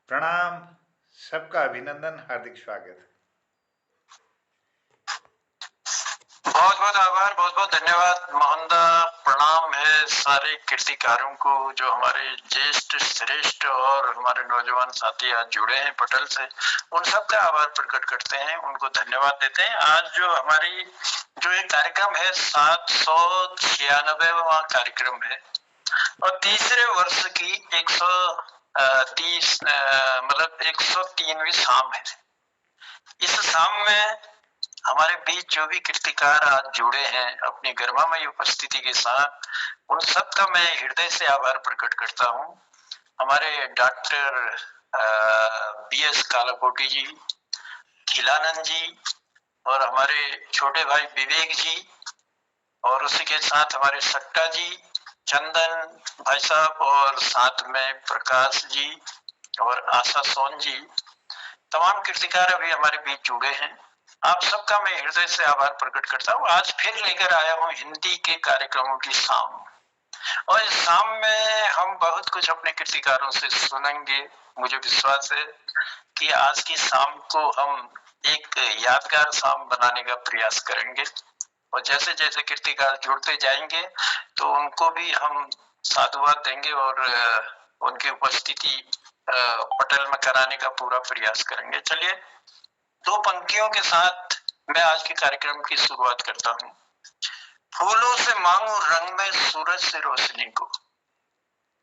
प्रणाम। सबका अभिनंदन, हार्दिक स्वागत। बहुत बहुत आभार, बहुत बहुत धन्यवाद मोहनदा। प्रणाम है सारे कीर्तिकारों को जो हमारे ज्येष्ठ, श्रेष्ठ और हमारे नौजवान साथी आज जुड़े हैं पटल से। उन सब का आभार प्रकट करते हैं, उनको धन्यवाद देते हैं। आज जो हमारी जो एक कार्यक्रम है 796वां कार्यक्रम है और तीसरे वर्ष की 130 मतलब 103वीं शाम है। इस शाम में हमारे बीच जो भी कीर्तिकार आज जुड़े हैं अपनी गर्मामयी उपस्थिति के साथ, उन सब का मैं हृदय से आभार प्रकट करता हूँ। हमारे डॉक्टर BS कालाकोटी जी, खिलानंद जी और हमारे छोटे भाई विवेक जी और उसी के साथ हमारे सट्टा जी, चंदन भाई साहब और साथ में प्रकाश जी और आशा सोन जी, तमाम कीर्तिकार अभी हमारे बीच जुड़े हैं। आप सबका मैं हृदय से आभार प्रकट करता हूँ। आज फिर लेकर आया हूँ हिंदी के कार्यक्रमों की शाम और इस शाम में हम बहुत कुछ अपने कीर्तिकारों से सुनेंगे। मुझे विश्वास है कि आज की शाम को हम एक यादगार शाम बनाने का प्रयास करेंगे और जैसे जैसे कीर्तिकार जुड़ते जाएंगे तो उनको भी हम साधुवाद देंगे और उनकी उपस्थिति पटल में कराने का पूरा प्रयास करेंगे। चलिए दो पंक्तियों के साथ मैं आज के कार्यक्रम की शुरुआत करता हूँ। फूलों से मांगू रंग में सूरज से रोशनी को,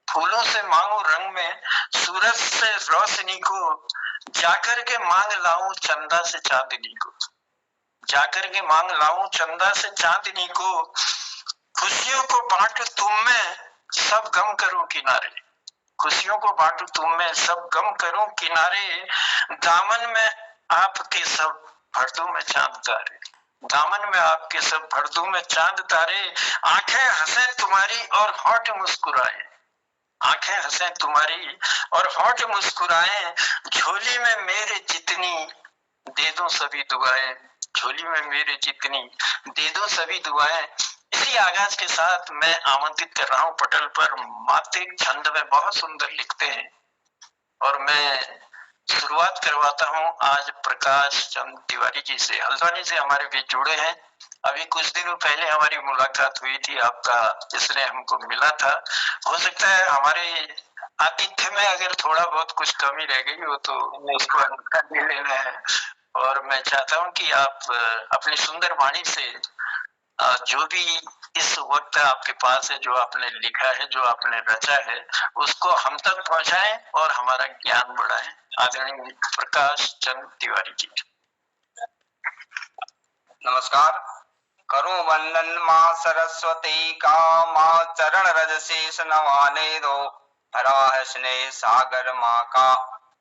फूलों से मांगू रंग में सूरज से रोशनी को, जाकर के मांग लाऊं चंदा से चांदनी को, जाकर के मांग लाऊं चंदा से चांदनी को, खुशियों को बांटू तुम में सब गम करूं किनारे, खुशियों को बांटू तुम में सब गम करूं किनारे, दामन में आपके सब भर दूं मैं चांद तारे, दामन में आपके सब भर दूं मैं चांद तारे, आंखें हंसे तुम्हारी और होठ मुस्कुराए, आंखें हंसे तुम्हारी और होठ मुस्कुराए, झोली में मेरे जितनी दे दूं सभी दुआएं, झोली में मेरे जितनी दे दूं सभी दुआएं। इसी आगाज के साथ मैं आमंत्रित कर रहा हूं पटल पर मात्रिक छंद में बहुत सुंदर लिखते हैं और मैं शुरुआत करवाता हूं आज प्रकाश चंद तिवारी जी से। हल्द्वानी से हमारे बीच जुड़े हैं। अभी कुछ दिनों पहले हमारी मुलाकात हुई थी, आपका इसने हमको मिला था। हो सकता है हमारे आतिथ्य में अगर थोड़ा बहुत कुछ कमी रह गई हो तो उसको ले लेना है और मैं चाहता हूं कि आप अपनी सुंदर वाणी से जो भी इस वक्त आपके पास है, जो आपने लिखा है, जो आपने रचा है, उसको हम तक पहुंचाएं और हमारा ज्ञान बढ़ाएं। आदरणीय प्रकाश चंद तिवारी जी। नमस्कार। करूं वंदन माँ सरस्वती का, माँ चरण रज शीस नवाने दो, भरा है स्नेह सागर माँ का,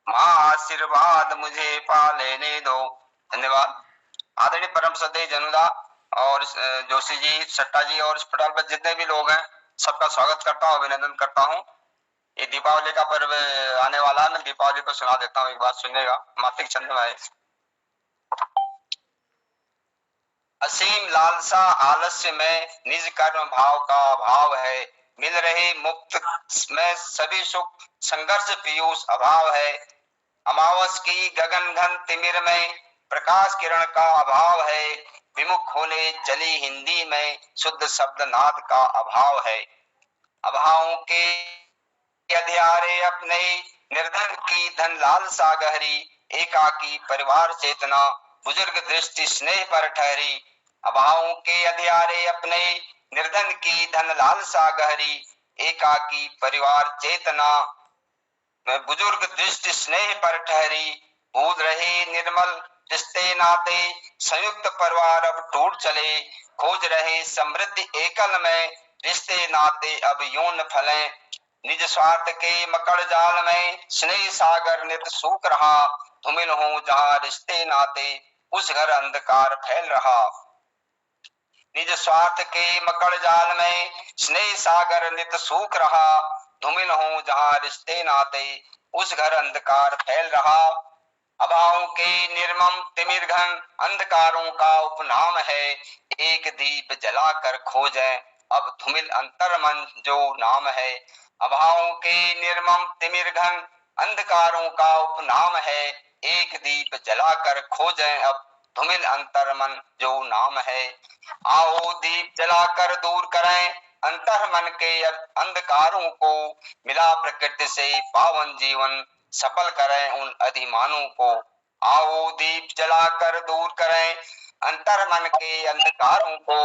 माँ आशीर्वाद मुझे पा लेने दो। धन्यवाद। आदरणीय परम श्रद्धेय जनुदा और जोशी जी, सट्टा जी और इस पटाल पर जितने भी लोग हैं, सबका स्वागत करता हूँ, अभिनंदन करता हूँ। ये दीपावली का पर्व आने वाला है, मैं दीपावली को सुना देता हूँ, एक बात सुनिएगा। मात्रिक छंद में असीम लालसा आलस्य में निज कर्म भाव का अभाव है, मिल रहे मुक्त में सभी सुख संघर्ष पीयूष अभाव है, अमावस की गगन घन तिमिर में प्रकाश किरण का अभाव है, विमुख होले चली हिंदी में शुद्ध शब्द नाद का अभाव है, अभावों के अधियारे अपने निर्धन की धन लालसा गहरी, एकाकी परिवार चेतना बुजुर्ग दृष्टि स्नेह पर ठहरी, अभावों के अधियारे अपने निर्धन की धन लालसा गहरी, एकाकी परिवार चेतना बुजुर्ग दृष्टि स्नेह पर ठहरी, बूझ रहे निर्मल रिश्ते नाते संयुक्त परिवार अब टूट चले, खोज रहे समृद्धि एकल में रिश्ते नाते अब यूं न फलें, निज स्वार्थ के मकड़ जाल में स्नेह सागर नित सूख रहा, धूमिल हो जहां रिश्ते नाते उस घर अंधकार फैल रहा, निज स्वार्थ के मकड़ जाल में स्नेह सागर नित सूख रहा, धूमिल हो जहां रिश्ते नाते उस घर अंधकार फैल रहा, अभावों के निर्मम तिमिर घन अंधकारों का उपनाम है, एक दीप जलाकर खोजें अब धूमिल अंतर मन जो नाम है, अभावों के निर्मम तिमिर घन अंधकारों का उपनाम है, एक दीप जलाकर खोजें अब धूमिल अंतर मन जो नाम है। आओ दीप जलाकर दूर करें अंतर मन के अंधकारों को, मिला प्रकृति से पावन जीवन सफल करें उन अधिमानों को। आओ दीप जलाकर दूर करें अंतर मन के अंधकारों को,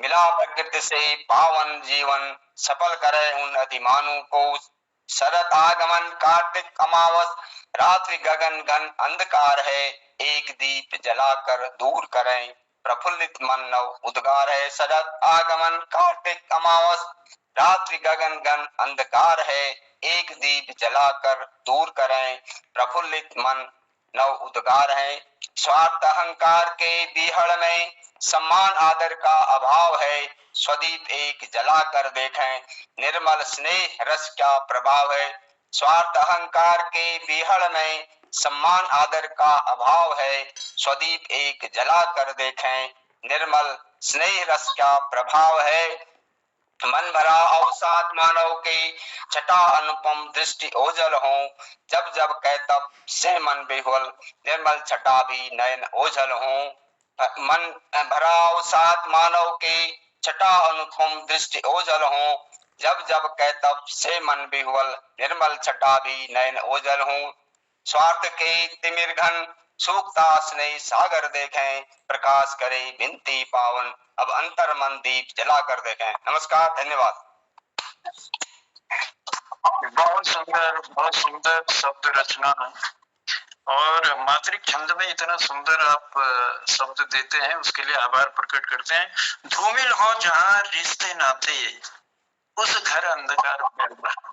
मिला प्रकृति से पावन जीवन सफल करें उन अधिमानों को। शरद आगमन कार्तिक अमावस रात्रि गगन घन अंधकार है, एक दीप जलाकर दूर करें प्रफुल्लित मन नव उद्गार है। शरद आगमन कार्तिक अमावस रात्रि गगन घन अंधकार है, एक दीप जलाकर दूर करें प्रफुल्लित मन नव उद्गार है। स्वार्थ अहंकार के बीहड़ में सम्मान आदर का अभाव है, स्वदीप एक जलाकर देखें निर्मल स्नेह रस क्या प्रभाव है। स्वार्थ अहंकार के बीहड़ में सम्मान आदर का अभाव है, स्वदीप एक जलाकर देखें निर्मल स्नेह रस क्या प्रभाव है। मन भरा अवसाद मानव के छटा अनुपम दृष्टि ओझल हो, जब जब कह तब से मन बेहुल निर्मल छटा भी नयन ओझल हो। मन भरा अवसाद मानव के छटा अनुपम दृष्टि ओझल हो, जब जब कह तब से मन बेहुल निर्मल छटा भी नयन ओझल हो। स्वार्थ के तिमिर घन सूखता स्नेह सागर देखें, प्रकाश करे बिनती पावन अब अंतर मन दीप जलाकर देखें। नमस्कार, धन्यवाद। बहुत सुंदर शब्द रचना है और मातृक छंद में इतना सुंदर आप शब्द देते हैं, उसके लिए आभार प्रकट करते हैं। धूमिल हो जहां रिश्ते नाते उस घर अंधकार फैल रहा,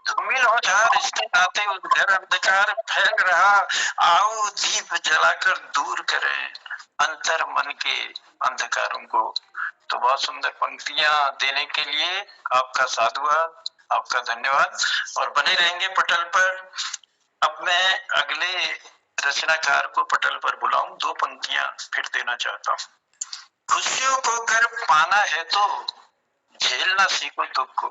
धूमिल हो जहां रिश्ते नाते उस घर अंधकार फैल रहा, आओ दीप जलाकर दूर करें अंतर मन के अंधकारों को। तो बहुत सुंदर पंक्तियां देने के लिए आपका साधुवाद, आपका धन्यवाद और बने रहेंगे पटल पर। अब मैं अगले रचनाकार को पटल पर बुलाऊं, दो पंक्तियां फिर देना चाहता हूं। खुशियों को घर पाना है तो झेलना सीखो दुख को,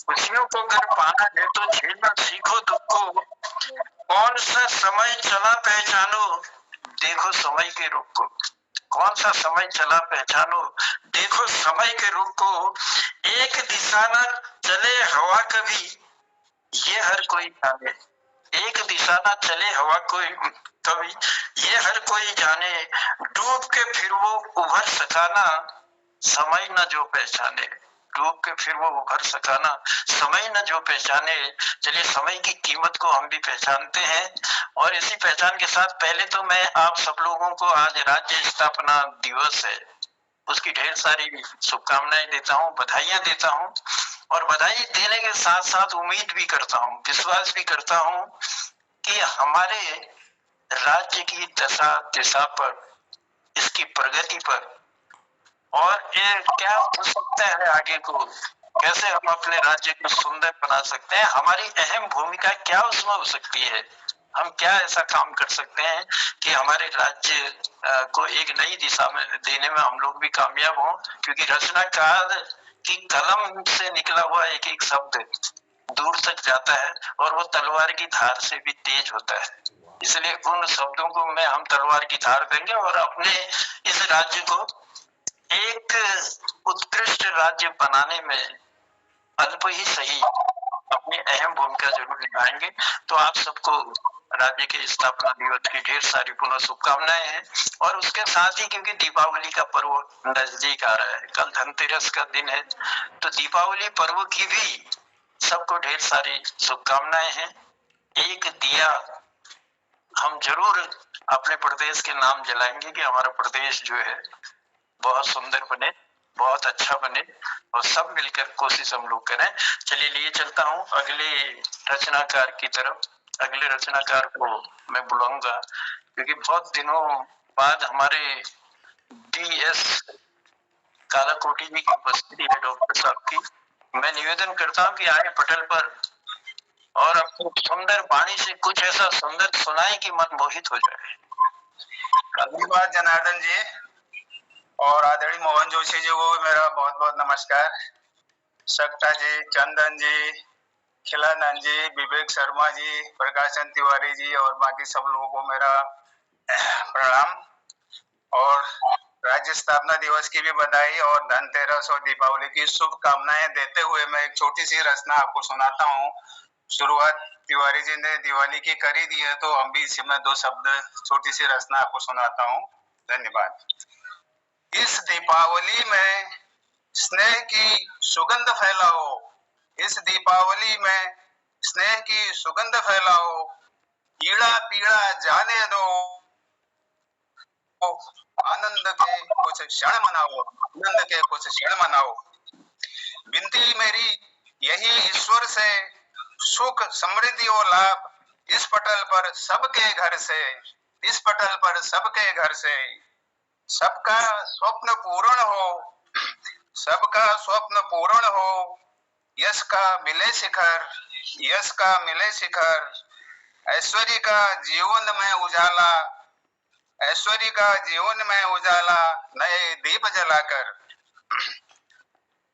खुशियों को घर पाना है तो झेलना सीखो दुख को। कौन सा समय चला पहचानो देखो समय के रुख को, कौन सा समय चला पहचानो देखो समय के रुख को। एक दिशा न चले हवा कभी ये हर कोई जाने, एक दिशा न चले हवा कोई कभी ये हर कोई जाने। डूब के फिर वो उभर सका ना समय न जो पहचाने, डूब के फिर वो उभर सका ना समय न जो पहचाने। चलिए समय की कीमत को हम भी पहचानते हैं और इसी पहचान के साथ पहले तो मैं आप सब लोगों को आज राज्य स्थापना दिवस है उसकी ढेर सारी शुभकामनाएं देता हूं, बधाइयां देता हूं और बधाई देने के साथ साथ उम्मीद भी करता हूं, विश्वास भी करता हूं कि हमारे राज्य की दशा दिशा पर, इसकी प्रगति पर और ये क्या हो सकता है आगे को, कैसे हम अपने राज्य को सुंदर बना सकते हैं, हमारी अहम भूमिका क्या उसमें हो सकती है, हम क्या ऐसा काम कर सकते हैं कि हमारे राज्य को एक नई दिशा में देने में हम लोग भी कामयाब हों। क्योंकि रचनाकार की कलम से निकला हुआ एक एक शब्द दूर तक जाता है और वो तलवार की धार से भी तेज होता है, इसलिए उन शब्दों को मैं हम तलवार की धार देंगे और अपने इस राज्य को एक उत्कृष्ट राज्य बनाने में अल्प ही सही अपनी अहम भूमिका जरूर निभाएंगे। तो आप सबको राज्य के स्थापना दिवस की ढेर सारी पुनः शुभकामनाएं हैं और उसके साथ ही क्योंकि दीपावली का पर्व नजदीक आ रहा है, कल धनतेरस का दिन है, तो दीपावली पर्व की भी सबको ढेर सारी शुभकामनाएं हैं। एक दिया हम जरूर अपने प्रदेश के नाम जलाएंगे कि हमारा प्रदेश जो है बहुत सुंदर बने, बहुत अच्छा बने और सब मिलकर कोशिश हम लोग करें। चलिए लिए चलता हूं अगले रचनाकार की तरफ। अगले रचनाकार को मैं बुलाऊंगा क्योंकि बहुत दिनों बाद हमारे DS कालाकोटी जी की उपस्थिति है डॉक्टर साहब की। मैं निवेदन करता हूं कि आए पटल पर और अपनी सुंदर वाणी से कुछ ऐसा सुंदर सुनाए कि मन मोहित हो जाए। धन्यवाद जनार्दन जी और आदरणीय मोहन जोशी जी को मेरा बहुत बहुत नमस्कार। सकटा जी, चंदन जी, खिलानंद जी, विवेक शर्मा जी, प्रकाशन तिवारी जी और बाकी सब लोगों को मेरा प्रणाम और राज्य स्थापना दिवस की भी बधाई और धनतेरस और दीपावली की शुभकामनाएं देते हुए मैं एक छोटी सी रचना आपको सुनाता हूँ। शुरुआत तिवारी जी ने दिवाली की करी दी है, तो हम भी इसी में 2 शब्द छोटी सी रचना आपको सुनाता हूँ। धन्यवाद। इस दीपावली में स्नेह की सुगंध फैलाओ, इस दीपावली में स्नेह की सुगंध फैलाओ, ईड़ा पीड़ा जाने दो, आनंद के कुछ क्षण मनाओ, आनंद के कुछ क्षण मनाओ। विनती मेरी यही ईश्वर से, सुख समृद्धि और लाभ इस पटल पर सबके घर से, इस पटल पर सबके घर से। सबका स्वप्न पूर्ण हो, सबका स्वप्न पूर्ण हो, यश का मिले शिखर, यश का मिले शिखर। ऐश्वर्य का जीवन में उजाला, ऐश्वर्य का जीवन में उजाला, नए दीप जलाकर।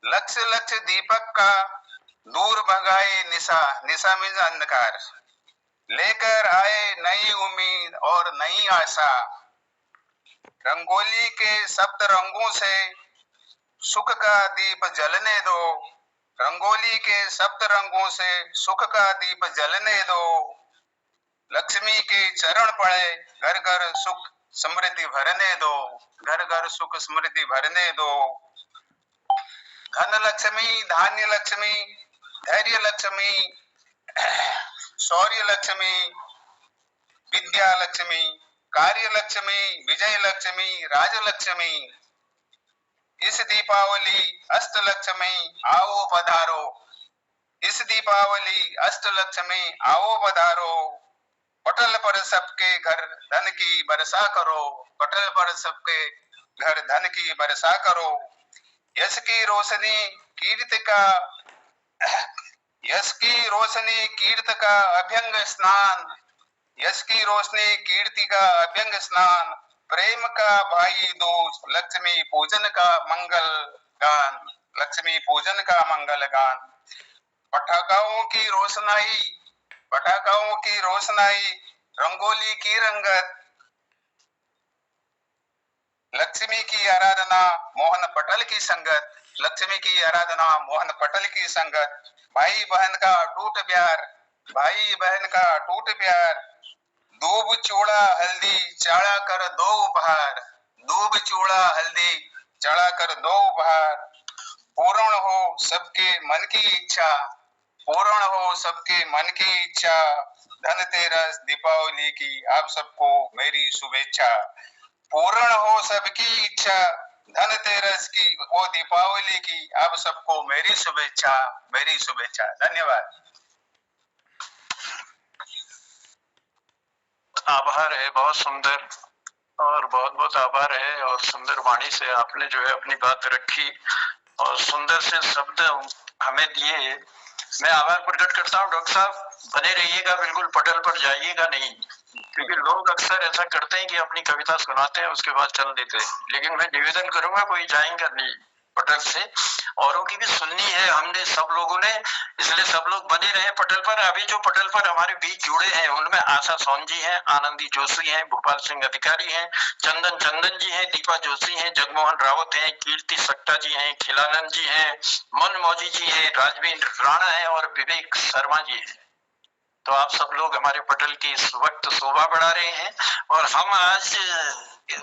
लक्ष्य लक्ष्य दीपक का दूर भगाए निशा, निशा मीन्स अंधकार, लेकर आए नई उम्मीद और नई आशा। रंगोली के सप्त रंगों से सुख का दीप जलने दो, रंगोली के सप्त रंगों से सुख का दीप जलने दो। लक्ष्मी के चरण पड़े, घर घर सुख समृद्धि भरने दो, घर घर सुख समृद्धि भरने दो। धन लक्ष्मी, धान्य लक्ष्मी, धैर्य लक्ष्मी, शौर्य लक्ष्मी, विद्या लक्ष्मी, कार्य लक्ष्मी, विजय लक्ष्मी, राज लक्ष्मी। इस दीपावली अष्ट लक्ष्मी आओ पधारो, इस दीपावली अष्ट लक्ष्मी आओ पधारो। पटल पर सबके घर धन की वर्षा करो, पटल पर सबके घर धन की वर्षा करो। यश की रोशनी कीर्ति का, यश की रोशनी कीर्ति का अभ्यंग स्नान, यश की रोशनी कीर्ति का अभ्यंग स्नान। प्रेम का भाई दूज, लक्ष्मी पूजन का मंगल गान, लक्ष्मी पूजन का मंगल गान। पटाखाओं की रोशनाई, पटाखाओं की रोशनाई, रंगोली की रंगत, लक्ष्मी की आराधना मोहन पटल की संगत, लक्ष्मी की आराधना मोहन पटल की संगत। भाई बहन का टूट प्यार, भाई बहन का टूट प्यार। दूब चूड़ा हल्दी चढ़ा कर दो उपहार, दूब चूड़ा हल्दी चढ़ा कर दो उपहार। पूर्ण हो सबके मन की इच्छा, पूर्ण हो सबके मन की इच्छा। धनतेरस दीपावली की आप सबको मेरी शुभेच्छा। पूर्ण हो सबकी इच्छा, धनतेरस की और दीपावली की आप सबको मेरी शुभेच्छा, मेरी शुभेच्छा। धन्यवाद। आभार है, बहुत सुंदर और बहुत बहुत आभार है। और सुंदर वाणी से आपने जो है अपनी बात रखी और सुंदर से शब्द हमें दिए। मैं आभार प्रकट करता हूँ। डॉक्टर साहब बने रहिएगा, बिल्कुल पटल पर जाइएगा नहीं, क्योंकि लोग अक्सर ऐसा करते हैं कि अपनी कविता सुनाते हैं उसके बाद चल देते हैं, लेकिन मैं निवेदन करूंगा कोई जाएगा नहीं पटल से, औरों की भी सुननी है हमने सब लोगों ने, इसलिए सब लोग बने रहे पटल पर। अभी जो पटल पर हमारे बीच जुड़े हैं उनमें आशा सोन जी हैं, आनंदी जोशी हैं, भोपाल सिंह अधिकारी हैं, चंदन जी हैं, दीपा जोशी हैं, जगमोहन रावत हैं, कीर्ति सक्टा जी हैं, खिलानंद जी हैं, मन मौजी जी हैं, राजवीर राणा है और विवेक शर्मा जी हैं। तो आप सब लोग हमारे पटल की इस वक्त शोभा बढ़ा रहे हैं। और हम आज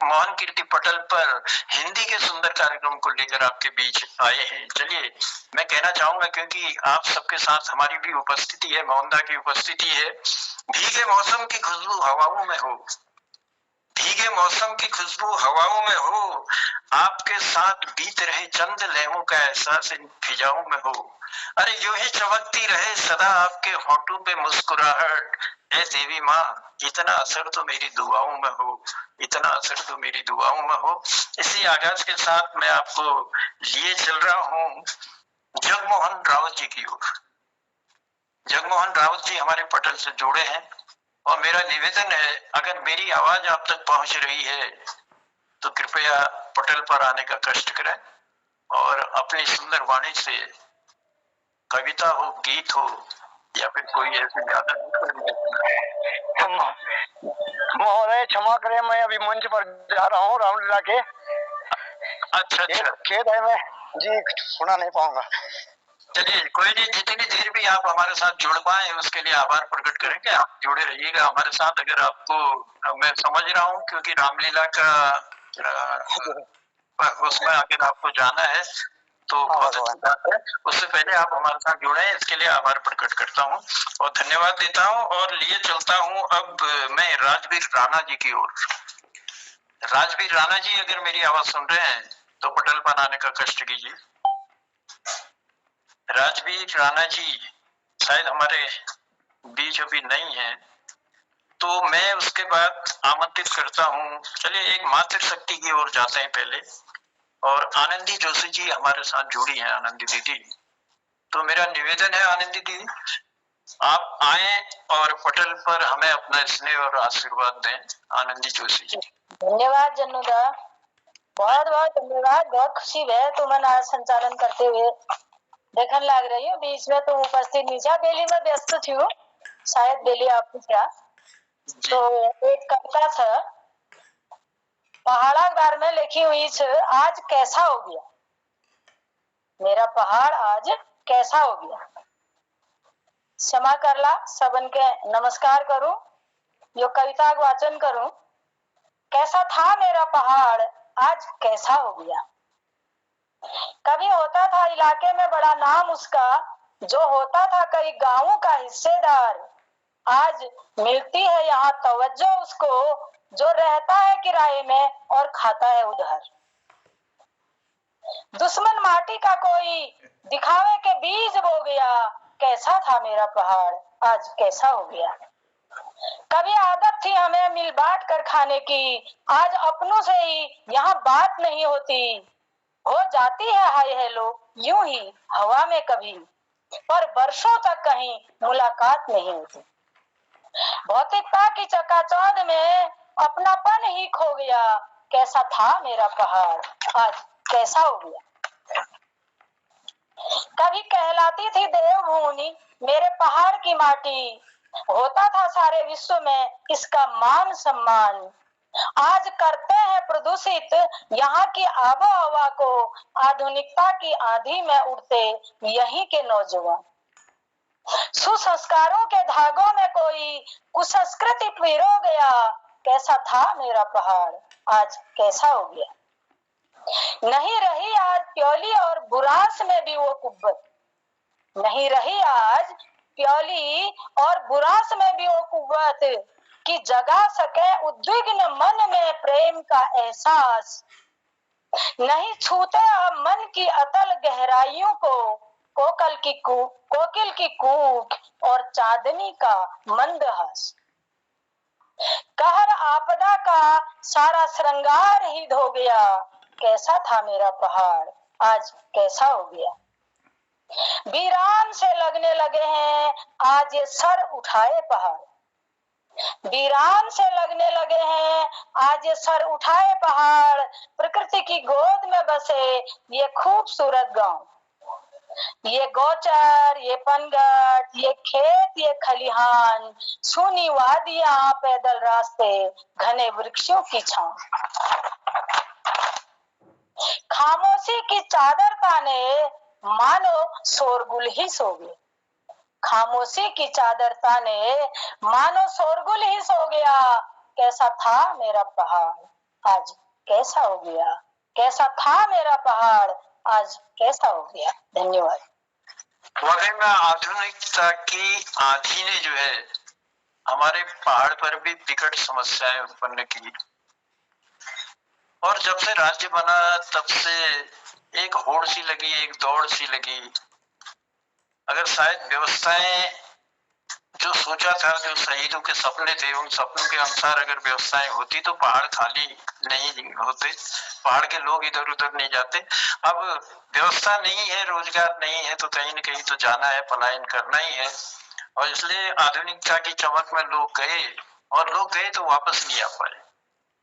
मोहन कीर्ति पटल पर हिंदी के सुंदर कार्यक्रम को लेकर आपके बीच आए हैं। चलिए मैं कहना चाहूंगा, क्योंकि आप सबके साथ हमारी भी उपस्थिति है, मोहनदा की उपस्थिति है। भीगे मौसम की खुशबू हवाओं में हो, भीगे मौसम की खुशबू हवाओं में हो, आपके साथ बीत रहे चंद लम्हों का एहसास इन फिजाओं में हो। अरे यूं ही चमकती रहे सदा आपके होठों पे मुस्कुराहट, ए देवी माँ इतना असर तो मेरी दुआओं में हो, इतना असर तो मेरी दुआओं में हो। इसी आगाज के साथ मैं आपको लिए चल रहा हूँ जगमोहन रावत जी की ओर। जगमोहन रावत जी हमारे पटल से जुड़े हैं और मेरा निवेदन है, अगर मेरी आवाज आप तक पहुंच रही है तो कृपया पटल पर आने का कष्ट करें और अपनी सुंदर वाणी से कविता हो, गीत हो, या फिर कोई ऐसी ज्यादा महोदय क्षमा करें, मैं अभी मंच पर जा रहा हूँ रामलीला के। अच्छा अच्छा, खेद है, मैं जी सुना नहीं पाऊंगा। चलिए कोई नहीं, जितनी देर भी आप हमारे साथ जुड़ पाए उसके लिए आभार प्रकट करेंगे। आप जुड़े रहिएगा हमारे साथ। अगर आपको मैं समझ रहा हूँ क्योंकि रामलीला का उसमें अगर आपको जाना है तो बहुत अच्छी बात है। उससे पहले आप हमारे साथ जुड़े हैं, इसके लिए आभार प्रकट करता हूँ और धन्यवाद देता हूँ। और लिए चलता हूँ अब मैं राजवीर राणा जी की ओर। राजवीर राणा जी अगर मेरी आवाज सुन रहे हैं तो पटल बनाने का कष्ट कीजिए। राजवीर राणा जी शायद हमारे बीच अभी नहीं है, तो मैं उसके बाद आमंत्रित करता हूँ। चलिए एक मातृशक्ति की ओर जाते हैं पहले, और आनंदी जोशी जी हमारे साथ जुड़ी हैं। आनंदी दीदी, तो मेरा निवेदन है आनंदी दीदी आप आए और पटल पर हमें अपना स्नेह और आशीर्वाद दें। आनंदी जोशी जी। धन्यवाद जन्नूदा, बहुत बहुत धन्यवाद। बहुत खुशी है तुमन आज संचालन करते हुए देखने लग रही हूँ। बीच में तुम उपस्थित नहीं था, बेली में व्यस्त थी हूँ, शायद बेली आपको क्या। तो एक कविता था पहाड़ा के बारे में लिखी हुई छ, आज कैसा हो गया मेरा पहाड़, आज कैसा हो गया। क्षमा करला सबन के नमस्कार करूं, यो कविता का वाचन करूं। कैसा था मेरा पहाड़, आज कैसा हो गया। कभी होता था इलाके में बड़ा नाम उसका, जो होता था कई गांवों का हिस्सेदार। आज मिलती है यहाँ तवज्जो उसको, जो रहता है किराए में और खाता है उधार। दुश्मन माटी का कोई दिखावे के बीज बो गया, कैसा था मेरा पहाड़, आज कैसा हो गया। कभी आदत थी हमें मिल बांट कर खाने की, आज अपनों से ही यहाँ बात नहीं होती। हो जाती है हाय हेलो यूं ही हवा में कभी, पर वर्षों तक कहीं मुलाकात नहीं होती। भौतिकता की चकाचौंध में अपनापन ही खो गया, कैसा था मेरा पहाड़, आज कैसा हो गया। कभी कहलाती थी देवभूमि मेरे पहाड़ की माटी, होता था सारे विश्व में इसका मान सम्मान। आज करते हैं प्रदूषित यहाँ की आबो हवा को, आधुनिकता की आंधी में उड़ते यहीं के नौजवान। सुसंस्कारों के धागों में कोई कुसंस्कृति पिरो गया, कैसा था मेरा पहाड़, आज कैसा हो गया। नहीं रही आज प्योली और बुरांस में भी वो कुव्वत, नहीं रही आज प्योली और बुरांस में भी वो कुव्वत कि जगा सके उद्विग्न मन में प्रेम का एहसास। नहीं छूते अब मन की अतल गहराइयों को, कोकिल की कूक और चांदनी का मंदहास। कहर आपदा का सारा श्रृंगार ही धो गया, कैसा था मेरा पहाड़, आज कैसा हो गया। वीरान से लगने लगे हैं आज ये सर उठाए पहाड़, वीरान से लगने लगे हैं आज ये सर उठाए पहाड़। प्रकृति की गोद में बसे ये खूबसूरत गांव, ये गौचर, ये पनगट, ये खेत, ये खलिहान, सूनी वादियां, पैदल रास्ते, घने वृक्षों की छांव। खामोशी की चादर ताने मानो शोरगुल ही सो गए, खामोशी की चादर ताने मानो शोरगुल ही सो गया। कैसा था मेरा पहाड़, आज कैसा हो गया, कैसा था मेरा पहाड़, आज कैसा हो गया। धन्यवाद। वाकई में आधुनिकता की आंधी ने जो है हमारे पहाड़ पर भी विकट समस्याएं उत्पन्न की, और जब से राज्य बना तब से एक होड़ सी लगी, एक दौड़ सी लगी। अगर शायद व्यवस्थाएं जो सोचा था, जो शहीदों के सपने थे, उन सपनों के अनुसार अगर व्यवस्थाएं होती तो पहाड़ खाली नहीं होते, पहाड़ के लोग इधर उधर नहीं जाते। अब व्यवस्था नहीं है, रोजगार नहीं है, तो कहीं न कहीं तो जाना है, पलायन करना ही है। और इसलिए आधुनिकता की चमक में लोग गए, और लोग गए तो वापस नहीं आ पाए।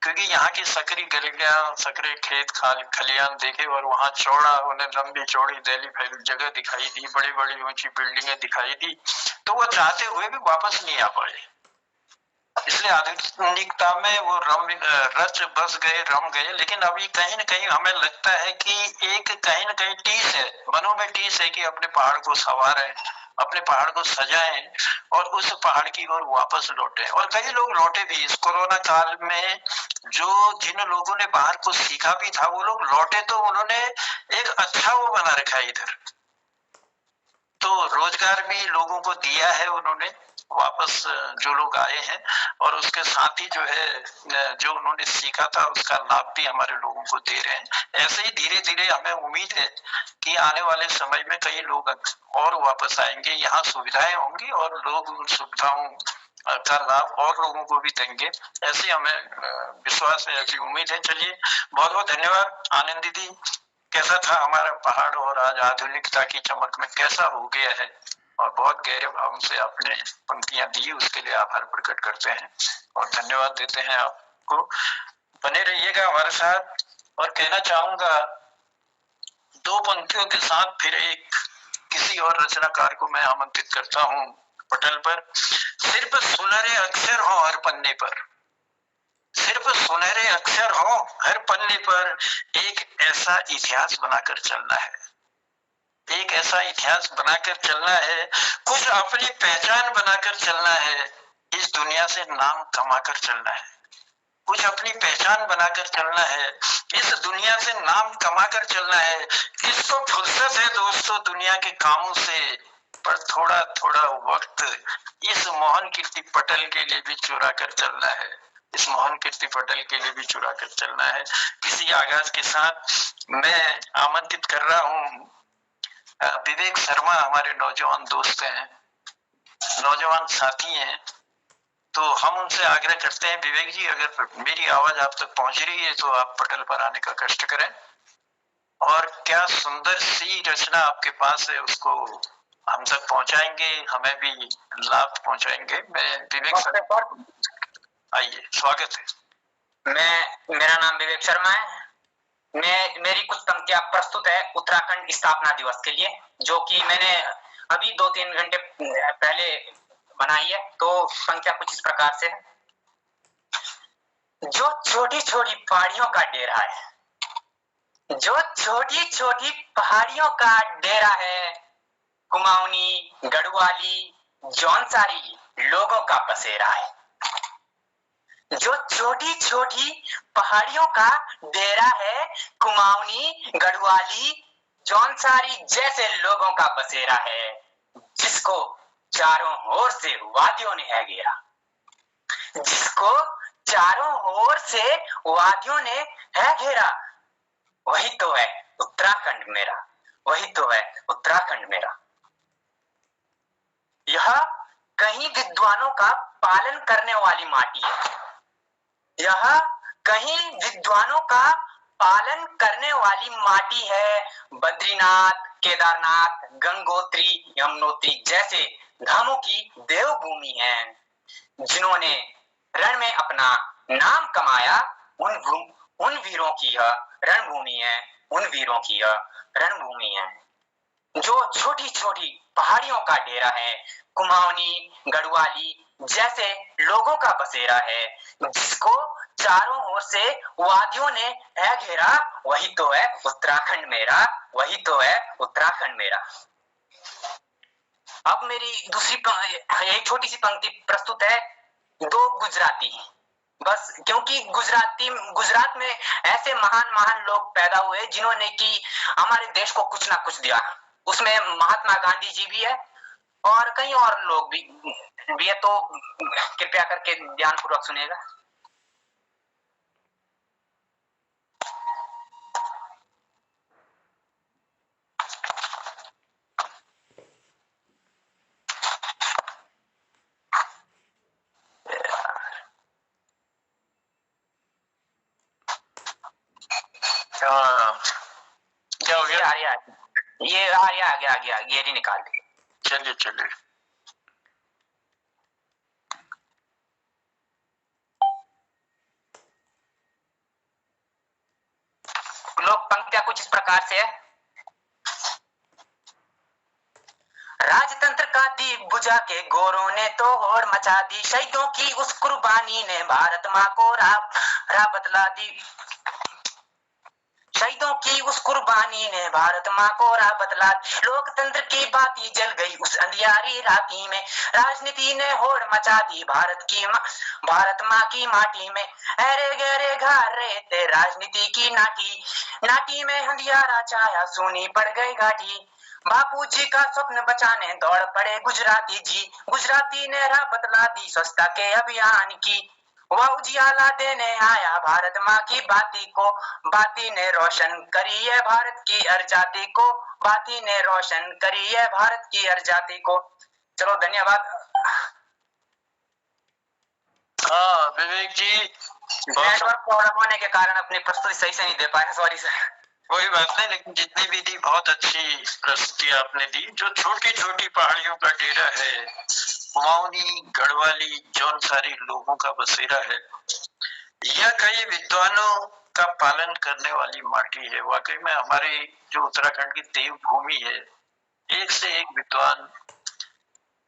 क्योंकि यहाँ की सकरी गलियां, सकरे खेत खलियान देखे और वहाँ चौड़ा, उन्हें लंबी चौड़ी दहली फैली जगह दिखाई दी, बड़ी बड़ी ऊंची बिल्डिंगें दिखाई दी, तो वो चाहते हुए भी वापस नहीं आ पाए। इसलिए आधुनिकता में वो रच बस गए, रम गए। लेकिन अभी कहीं न कहीं हमें लगता है कि एक कहीं न कहीं टीस है, मनों में टीस है कि अपने पहाड़ को संवारें, अपने पहाड़ को सजाएं और उस पहाड़ की ओर वापस लौटें। और कई लोग लौटे भी इस कोरोना काल में। जिन लोगों ने बाहर को सीखा भी था, वो लोग लौटे तो उन्होंने एक अच्छा वो बना रखा है इधर, तो रोजगार भी लोगों को दिया है उन्होंने वापस जो लोग आए हैं, और उसके साथ ही जो है जो उन्होंने सीखा था उसका लाभ भी हमारे लोगों को दे रहे हैं। ऐसे ही धीरे धीरे हमें उम्मीद है कि आने वाले समय में कई लोग और वापस आएंगे, यहाँ सुविधाएं होंगी और लोग उन सुविधाओं का लाभ और लोगों को भी देंगे, ऐसे हमें विश्वास है, ऐसी उम्मीद है। चलिए, बहुत बहुत धन्यवाद आनंद दीदी। कैसा था हमारा पहाड़ और आज आधुनिकता की चमक में कैसा हो गया है, और बहुत गहरे भाव से आपने पंक्तियां दी, उसके लिए आभार प्रकट करते हैं और धन्यवाद देते हैं आपको। बने रहिएगा हमारे साथ। और कहना चाहूंगा दो पंक्तियों के साथ फिर एक किसी और रचनाकार को मैं आमंत्रित करता हूं पटल पर। सिर्फ सुनहरे अक्षर हो हर पन्ने पर, सिर्फ सुनहरे अक्षर हो हर पन्ने पर, एक ऐसा इतिहास बनाकर चलना है, एक ऐसा इतिहास बनाकर चलना है, कुछ अपनी पहचान बनाकर चलना है, इस दुनिया से नाम कमाकर चलना है, कुछ अपनी पहचान बनाकर चलना है, इस दुनिया से नाम कमाकर चलना है। किसको फुर्सत है दोस्तों दुनिया के कामों से, पर थोड़ा थोड़ा वक्त इस मोहन कीर्ति पटल के लिए भी चुरा कर चलना है, इस मोहन कीर्ति पटल के लिए भी चुरा कर चलना है। इसी आगाज के साथ मैं आमंत्रित कर रहा हूँ विवेक शर्मा, हमारे नौजवान दोस्त हैं, नौजवान साथी हैं, तो हम उनसे आग्रह करते हैं विवेक जी, अगर मेरी आवाज आप तक पहुंच रही है तो आप पटल पर आने का कष्ट करें। और क्या सुंदर सी रचना आपके पास है, उसको हम तक पहुंचाएंगे, हमें भी लाभ पहुंचाएंगे। मैं विवेक शर्मा, आइए, स्वागत है। मेरा नाम विवेक शर्मा है। मेरी कुछ पंक्तियां प्रस्तुत है उत्तराखंड स्थापना दिवस के लिए, जो कि मैंने अभी 2-3 घंटे पहले बनाई है। तो पंक्तियां कुछ इस प्रकार से है। जो छोटी छोटी पहाड़ियों का डेरा है, जो छोटी छोटी पहाड़ियों का डेरा है, कुमाऊनी, गढ़वाली, जौनसारी लोगों का बसेरा है। जो छोटी छोटी पहाड़ियों का डेरा है, कुमाऊनी, गढ़वाली, जौनसारी जैसे लोगों का बसेरा है, जिसको चारों ओर से वादियों ने है घेरा, जिसको चारों ओर से वादियों ने है घेरा, वही तो है उत्तराखंड मेरा, वही तो है उत्तराखंड मेरा। यह कहीं विद्वानों का पालन करने वाली माटी है, यह कहीं विद्वानों का पालन करने वाली माटी है। बद्रीनाथ, केदारनाथ, गंगोत्री, यमुनोत्री जैसे धामों की देवभूमि है। जिन्होंने रण में अपना नाम कमाया, उन वीरों की यह रणभूमि है, उन वीरों की यह रणभूमि है। जो छोटी छोटी पहाड़ियों का डेरा है, कुमाऊनी, गढ़वाली जैसे लोगों का बसेरा है, जिसको चारों ओर से वादियों ने है घेरा, वही तो है उत्तराखंड मेरा, वही तो है उत्तराखंड मेरा। अब मेरी दूसरी एक छोटी सी पंक्ति प्रस्तुत है, दो गुजराती। बस क्योंकि गुजरात में ऐसे महान लोग पैदा हुए जिन्होंने कि हमारे देश को कुछ ना कुछ दिया। उसमें महात्मा गांधी जी भी है और कई और लोग भी है, तो कृपया करके ध्यान पूर्वक सुनिएगा। क्या हो गया? ये आ गया, ये निकाल दी। चलिए कविता कुछ इस प्रकार से है। राजतंत्र का दीप बुझा के गोरों ने तो होड़ मचा दी, शहीदों की उस कुर्बानी ने भारत माँ को राह बतला दी। शहीदों की उस कुर्बानी ने भारत माँ को राह बतला दी। लोकतंत्र की बाती जल गई उस अंधियारी राती में, राजनीति ने होड़ मचा दी भारत माँ की माटी में। अरे गहरे घार रहे थे राजनीति की नाटी में अंधियारा छाया, सूनी पड़ गई घाटी। बापू जी का स्वप्न बचाने दौड़ पड़े गुजराती ने राह बतला दी स्वच्छता के अभियान की। वह उजियाला देने आया भारत माँ की बाती ने रोशन करी है भारत की अरजाती को, बाती ने रोशन करी है भारत की अरजाती को। चलो धन्यवाद। हाँ विवेक जी, नेटवर्क प्रॉब्लम होने के कारण अपनी प्रस्तुति सही से नहीं दे पाए, सॉरी सर। कोई बात नहीं, लेकिन जितनी भी दी बहुत अच्छी प्रस्तुति आपने दी। जो छोटी छोटी पहाड़ियों का डेरा है, कुमाऊनी गढ़वाली जौनसारी लोगों का बसेरा है, यह कई विद्वानों का पालन करने वाली माटी है। वाकई में हमारे जो उत्तराखंड की देवभूमि है, एक से एक विद्वान,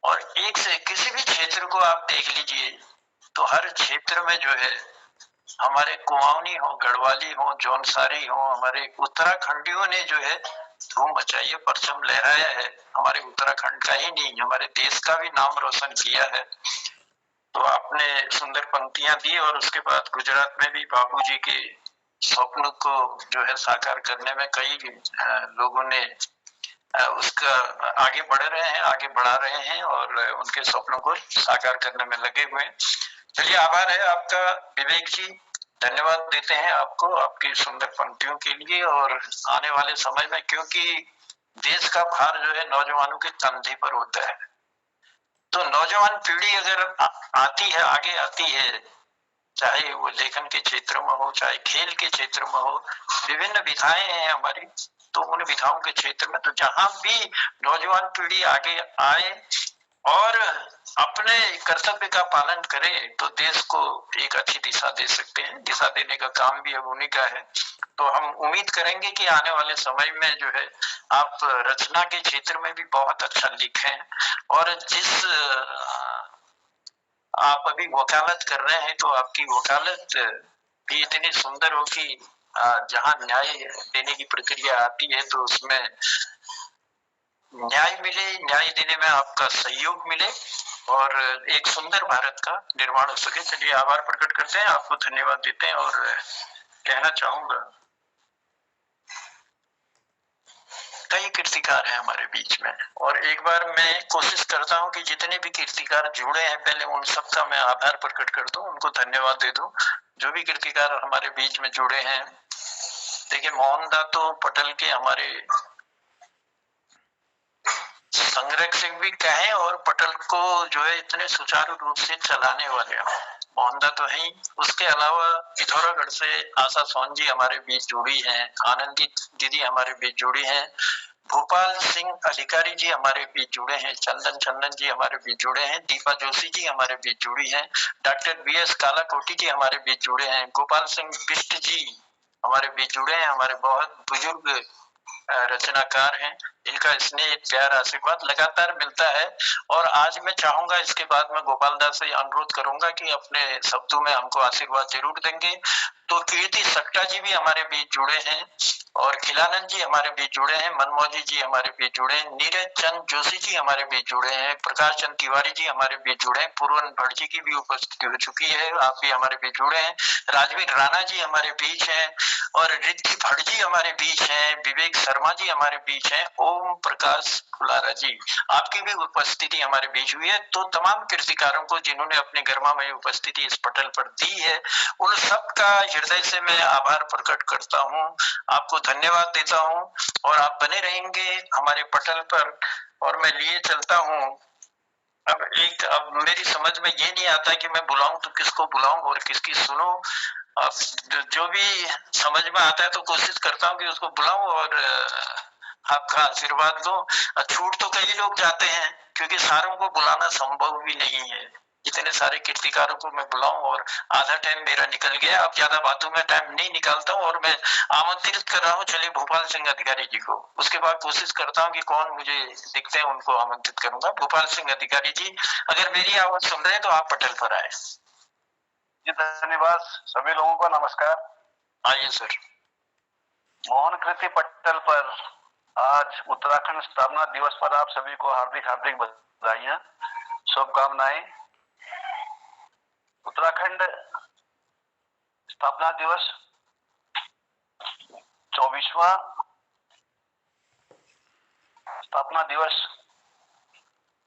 और एक से किसी भी क्षेत्र को आप देख लीजिए तो हर क्षेत्र में जो है हमारे कुमाऊनी हो, गढ़वाली हो, जौनसारी हो, हमारे उत्तराखंडियों ने जो है धूम मचाई है, परचम लहराया है। हमारे उत्तराखंड का ही नहीं, हमारे देश का भी नाम रोशन किया है। तो आपने सुंदर पंक्तियां दी, और उसके बाद गुजरात में भी बापूजी के स्वप्न को जो है साकार करने में कई लोगों ने उसका आगे बढ़ा रहे हैं और उनके स्वप्नों को साकार करने में लगे हुए हैं। चलिए, आभार है आपका विवेक जी, धन्यवाद देते हैं आपको आपकी सुंदर पंक्तियों के लिए। और आने वाले समय में, क्योंकि देश का भार जो है नौजवानों के कंधे पर होता है, तो नौजवान पीढ़ी अगर आगे आती है, चाहे वो लेखन के क्षेत्र में हो, चाहे खेल के क्षेत्र में हो, विभिन्न विधाएं हैं हमारी, तो उन विधाओं के क्षेत्र में तो जहां भी नौजवान पीढ़ी आगे आए और अपने कर्तव्य का पालन करे तो देश को एक अच्छी दिशा दे सकते हैं। दिशा देने का काम भी अब उन्हीं का है। तो हम उम्मीद करेंगे कि आने वाले समय में जो है आप रचना के क्षेत्र में भी बहुत अच्छा लिखें, और जिस आप अभी वकालत कर रहे हैं तो आपकी वकालत भी इतनी सुंदर हो कि जहां न्याय देने की प्रक्रिया आती है तो उसमें न्याय मिले, न्याय देने में आपका सहयोग मिले और एक सुंदर भारत का निर्माण हो सके। चलिए, आभार प्रकट करते हैं, आपको धन्यवाद देते हैं। और कहना चाहूंगा, कई कीर्तिकार हैं हमारे बीच में, और एक बार मैं कोशिश करता हूं कि जितने भी कीर्तिकार जुड़े हैं पहले उन सबका मैं आभार प्रकट कर दूं, उनको धन्यवाद दे दूं। जो भी कीर्तिकार हमारे बीच में जुड़े हैं, देखिए मोहनदास पटेल के हमारे संरक्षक भी कहें, और पटल को जो है इतने सुचारू रूप से चलाने वाले हैं मोहनदास तो है। उसके अलावा पिथौरागढ़ से आशा सोन जी हमारे बीच जुड़ी हैं, आनंदी दीदी हमारे बीच जुड़ी हैं, भोपाल सिंह अधिकारी जी हमारे बीच जुड़े हैं, चंदन जी हमारे बीच जुड़े हैं, दीपा जोशी जी हमारे बीच जुड़ी हैं, डॉक्टर BS कालाकोटी जी हमारे बीच जुड़े हैं, गोपाल सिंह बिष्ट जी हमारे बीच जुड़े हैं। हमारे बहुत बुजुर्ग रचनाकार हैं, इनका स्नेह प्यार आशीर्वाद लगातार मिलता है। और आज मैं चाहूंगा, इसके बाद मैं गोपाल दास से अनुरोध करूंगा कि अपने शब्दों में हमको आशीर्वाद जरूर देंगे। तो कीर्ति सक्टा जी भी हमारे बीच जुड़े हैं, और खिलानंद जी हमारे बीच जुड़े हैं, मनमोजी जी हमारे बीच जुड़े हैं, नीरज चंद जोशी जी हमारे बीच जुड़े हैं, प्रकाश चंद तिवारी जी हमारे बीच जुड़े हैं, पूर्वन भट्ट जी की भी उपस्थिति हो चुकी है, आप भी हमारे बीच जुड़े हैं, राजवीर राणा जी हमारे बीच हैं, और रिद्धि भट्ट जी हमारे बीच हैं, विवेक शर्मा जी हमारे बीच हैं, ओम प्रकाश फुलारा जी आपकी भी उपस्थिति हमारे बीच हुई है। तो तमाम कीर्तिकारों को जिन्होंने अपने गरिमामय उपस्थिति इस पटल पर दी है, उन सबका हृदय से मैं आभार प्रकट करता हूँ, आपको धन्यवाद देता हूँ। और आप बने रहेंगे हमारे पटल पर, और मैं लिए चलता हूँ। अब मेरी समझ में ये नहीं आता कि मैं बुलाऊं तो किसको बुलाऊं और किसकी सुनूं। जो भी समझ में आता है तो कोशिश करता हूँ कि उसको बुलाऊं और आपका आशीर्वाद दूं। छूट तो कई लोग जाते हैं, क्योंकि सारों को बुलाना संभव भी नहीं है। इतने सारे कीर्तिकारों को मैं बुलाऊं, और आधा टाइम मेरा निकल गया। अब ज्यादा बातों में टाइम नहीं निकालता हूँ, और मैं आमंत्रित कर रहा हूँ चलिए भोपाल सिंह अधिकारी जी को। उसके बाद कोशिश करता हूँ कि कौन मुझे दिखते हैं उनको आमंत्रित करूंगा। भोपाल सिंह अधिकारी जी, अगर मेरी आवाज सुन रहे हैं तो आप पटल पर आए। जी धन्यवाद। सभी लोगों को नमस्कार। आइए सर। मोहन कृति पटल पर आज उत्तराखंड स्थापना दिवस पर आप सभी को हार्दिक हार्दिक बधाइयां, शुभकामनाएं। उत्तराखंड स्थापना दिवस 24वां स्थापना दिवस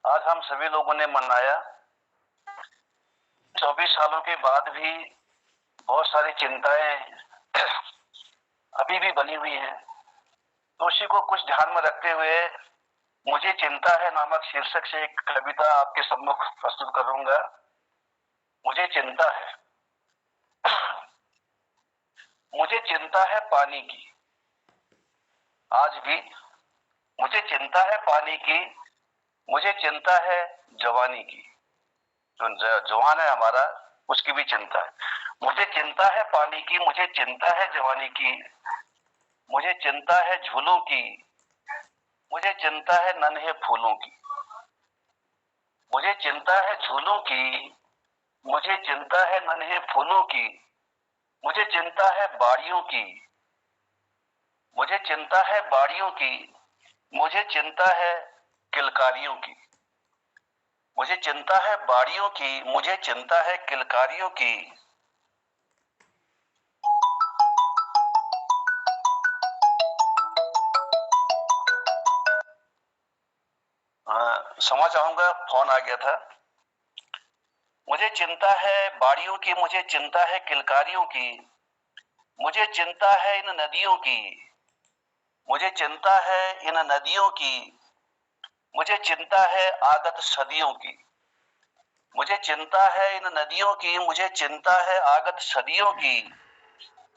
आज हम सभी लोगों ने मनाया। 24 सालों के बाद भी बहुत सारी चिंताएं अभी भी बनी हुई हैं। तो उसी को कुछ ध्यान में रखते हुए मुझे चिंता है नामक शीर्षक से एक कविता आपके सम्मुख प्रस्तुत करूंगा। मुझे चिंता है, मुझे चिंता है पानी की, आज भी मुझे चिंता है पानी की, मुझे चिंता है जवानी की। जो जवान है हमारा उसकी भी चिंता है। मुझे चिंता है पानी की, मुझे चिंता है जवानी की, मुझे चिंता है झूलों की, मुझे चिंता है नन्हे फूलों की। मुझे चिंता है झूलों की, मुझे चिंता है नन्हे फूलों की, मुझे चिंता है बाड़ियों की, मुझे चिंता है बाड़ियों की, मुझे चिंता है किलकारियों की। मुझे चिंता है बाड़ियों की, मुझे चिंता है किलकारियों की। क्षमा चाहूंगा, फोन आ गया था। मुझे चिंता है बाड़ियों की, मुझे चिंता है किलकारियों की, मुझे चिंता है इन नदियों की, मुझे चिंता है इन नदियों की, मुझे चिंता है आगत सदियों की। मुझे चिंता है इन नदियों की, मुझे चिंता है आगत सदियों की,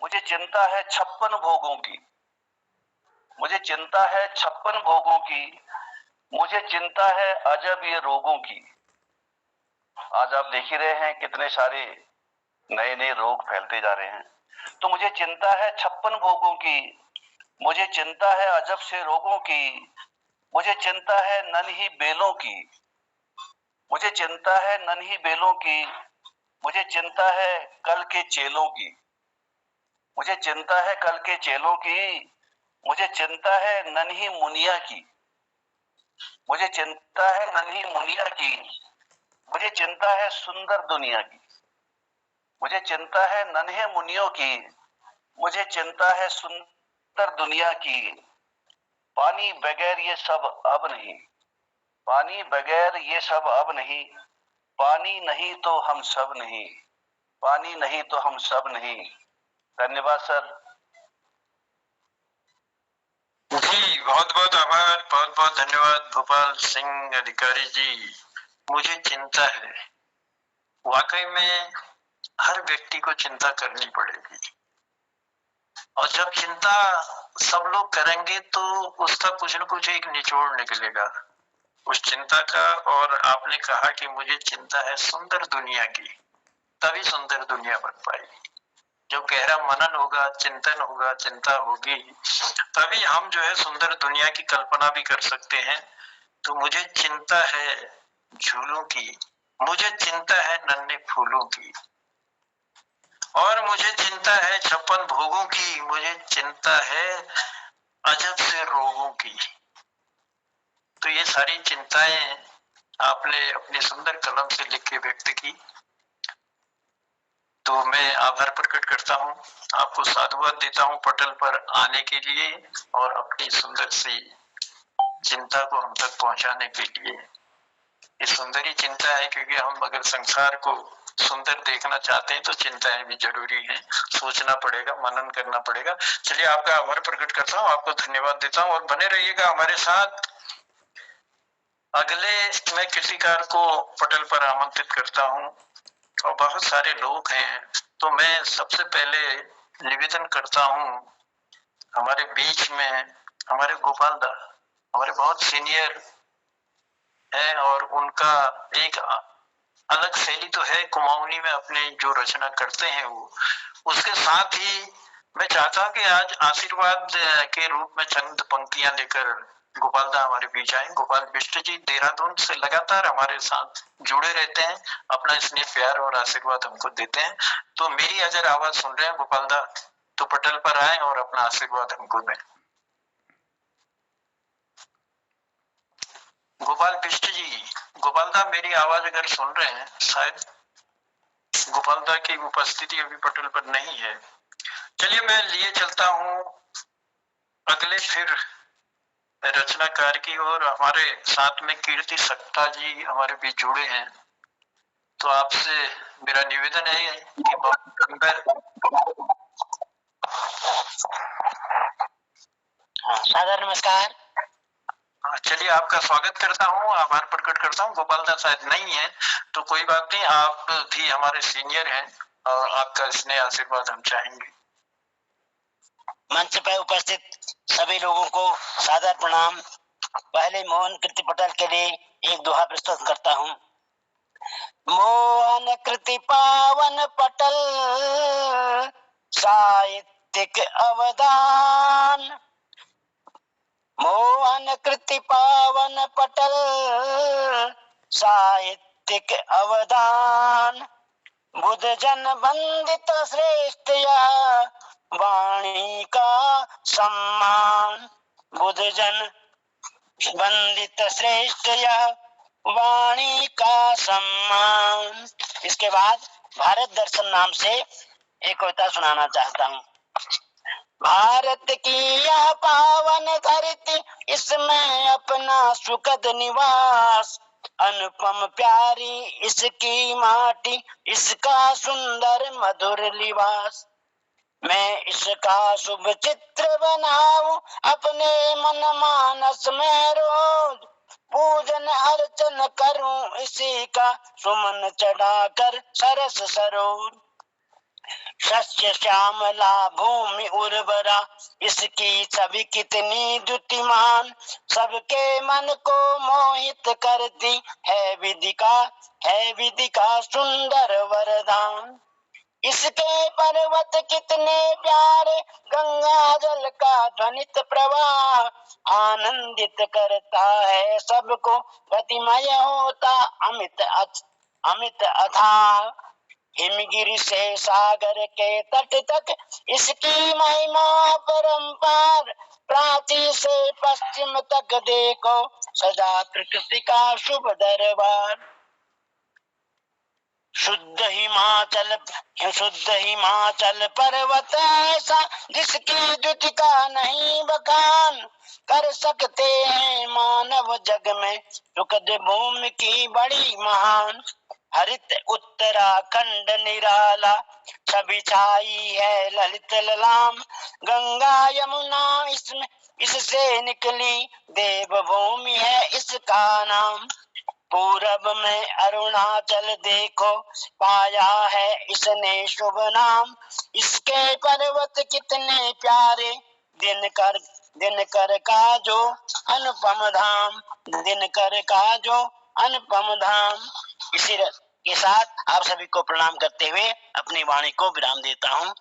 मुझे चिंता है 56 भोगों की, मुझे चिंता है 56 भोगों की, मुझे चिंता है अजब ये रोगों की। आज आप देख ही रहे हैं कितने सारे नए नए रोग फैलते जा रहे हैं। तो मुझे चिंता है 56 भोगों की, मुझे चिंता है अजब से रोगों की, मुझे चिंता है नन्ही बेलों की, मुझे चिंता है नन्ही बेलों की, मुझे चिंता है कल के चेलों की। मुझे चिंता है कल के चेलों की, मुझे चिंता है नन्ही मुनिया की। मुझे चिंता है नन्ही मुनिया की, मुझे चिंता है सुंदर दुनिया की। मुझे चिंता है नन्हे मुनियों की, मुझे चिंता है सुंदर दुनिया की। पानी बगैर ये सब अब नहीं, पानी बगैर ये सब अब नहीं, पानी नहीं तो हम सब नहीं, पानी नहीं तो हम सब नहीं। धन्यवाद सर। जी बहुत बहुत आभार, बहुत बहुत धन्यवाद भोपाल सिंह अधिकारी जी। मुझे चिंता है, वाकई में हर व्यक्ति को चिंता करनी पड़ेगी, और जब चिंता सब लोग करेंगे तो उसका कुछ न कुछ एक निचोड़ निकलेगा उस चिंता का। और आपने कहा कि मुझे चिंता है सुंदर दुनिया की, तभी सुंदर दुनिया बन पाएगी। जब गहरा मनन होगा, चिंतन होगा, चिंता होगी, तभी हम जो है सुंदर दुनिया की कल्पना भी कर सकते हैं। तो मुझे चिंता है झूलों की, मुझे चिंता है नन्हे फूलों की, और मुझे चिंता है 56 भोगों की, मुझे चिंता है अजब से रोगों की। तो ये सारी चिंताएं आपने अपनी सुंदर कलम से लिख के व्यक्त की, तो मैं आभार प्रकट करता हूँ, आपको साधुवाद देता हूँ पटल पर आने के लिए और अपनी सुंदर सी चिंता को हम तक पहुंचाने के लिए। ये सुंदर ही चिंता है, क्योंकि हम अगर संसार को सुंदर देखना चाहते हैं तो चिंताएं भी जरूरी हैं, सोचना पड़ेगा, मनन करना पड़ेगा। चलिए आपका आभार प्रकट करता हूँ, आपको धन्यवाद देता हूँ, और बने रहिएगा हमारे साथ। अगले मैं कीर्तिकार को पटल पर आमंत्रित करता हूँ, और बहुत सारे लोग हैं। तो मैं सबसे पहले निवेदन करता हूँ, हमारे बीच में हमारे गोपाल दा, हमारे बहुत सीनियर है, और उनका एक अलग शैली तो है कुमाऊनी में अपने जो रचना करते हैं वो, उसके साथ ही मैं चाहता हूँ कि आज आशीर्वाद के रूप में चंद पंक्तियां लेकर गोपाल दा हमारे बीच आए। गोपाल बिष्ट जी देहरादून से लगातार हमारे साथ जुड़े रहते हैं, अपना स्नेह प्यार और आशीर्वाद हमको देते हैं। तो मेरी अगर आवाज सुन रहे हैं गोपाल दा, तो पटल पर आए और अपना आशीर्वाद हमको दें। गोपाल बिष्ट जी, गोपाल दा मेरी आवाज अगर सुन रहे हैं, शायद गोपाल दा की उपस्थिति अभी पटल पर नहीं है। चलिए मैं लिए चलता हूँ अगले फिर रचनाकार की ओर। हमारे साथ में कीर्ति सक्ता जी हमारे बीच जुड़े हैं, तो आपसे मेरा निवेदन है कि सादर नमस्कार। चलिए आपका स्वागत करता हूँ, आभार प्रकट करता हूँ। गोपाल दा शायद नहीं है तो कोई बात नहीं, आप भी हमारे सीनियर हैं और आपका स्नेह आशीर्वाद हम चाहेंगे। मंच पर उपस्थित सभी लोगों को सादर प्रणाम। पहले मोहन कृति पटल के लिए एक दोहा प्रस्तुत करता हूँ। मोहन कृति पावन पटल साहित्यिक अवदान, मोहन कृति पावन पटल साहित्यिक अवदान, बुद्ध जन वंदित श्रेष्ठ यह वाणी का सम्मान, बुद्ध जन वंदित श्रेष्ठ यह वाणी का सम्मान। इसके बाद भारत दर्शन नाम से एक कविता सुनाना चाहता हूँ। भारत की यह पावन धरती, इसमें अपना सुखद निवास, अनुपम प्यारी इसकी माटी, इसका सुंदर मधुर लिबास। मैं इसका शुभ चित्र बनाऊं अपने मन मानस में रोज, पूजन अर्चन करूं इसी का सुमन चढ़ाकर सरस सरोज। शस्य श्यामला भूमि उर्वरा, इसकी छवि कितनी द्युतिमान, सबके मन को मोहित करती है विधि का सुंदर वरदान। इसके पर्वत कितने प्यारे, गंगा जल का ध्वनित प्रवाह, आनंदित करता है सबको, गतिमय होता अमित अथाह। हिमगिरी से सागर के तट तक इसकी महिमा परंपार, प्राची से पश्चिम तक देखो सदा प्रकृति का शुभ दरबार। शुद्ध हिमाचल पर्वत ऐसा, जिसकी द्युति का नहीं बखान, कर सकते हैं मानव जग में सुखद भूमि की बड़ी महान। हरित उत्तराखंड निराला, छवि छाई है ललित ललाम, गंगा यमुना इससे निकली देवभूमि है इसका नाम। पूरब में अरुणाचल देखो, पाया है इसने शुभ नाम, इसके पर्वत कितने प्यारे, दिनकर का जो अनुपम धाम, दिनकर का जो अनुपम धाम। इसी के साथ आप सभी को प्रणाम करते हुए अपनी वाणी को विराम देता हूँ।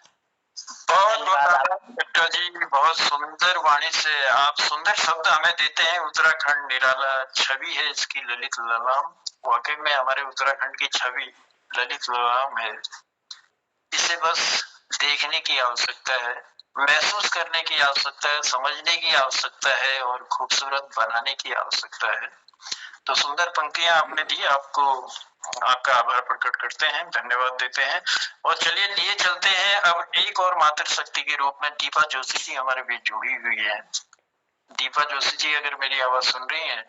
बहुत बहुत जी, बहुत सुंदर वाणी से आप सुंदर शब्द हमें देते हैं। उत्तराखंड निराला, छवि है इसकी ललित ललाम। वाकई में हमारे उत्तराखंड की छवि ललित ललाम है। इसे बस देखने की आवश्यकता है, महसूस करने की आवश्यकता है, समझने की आवश्यकता है और खूबसूरत बनाने की आवश्यकता है। तो सुंदर पंक्तियां आपने दी, आपको आपका आभार प्रकट करते हैं, धन्यवाद देते हैं। और चलिए लिए चलते हैं अब एक और मातृशक्ति के रूप में दीपा जोशी जी हमारे बीच जुड़ी हुई है। दीपा जोशी जी अगर मेरी आवाज सुन रही हैं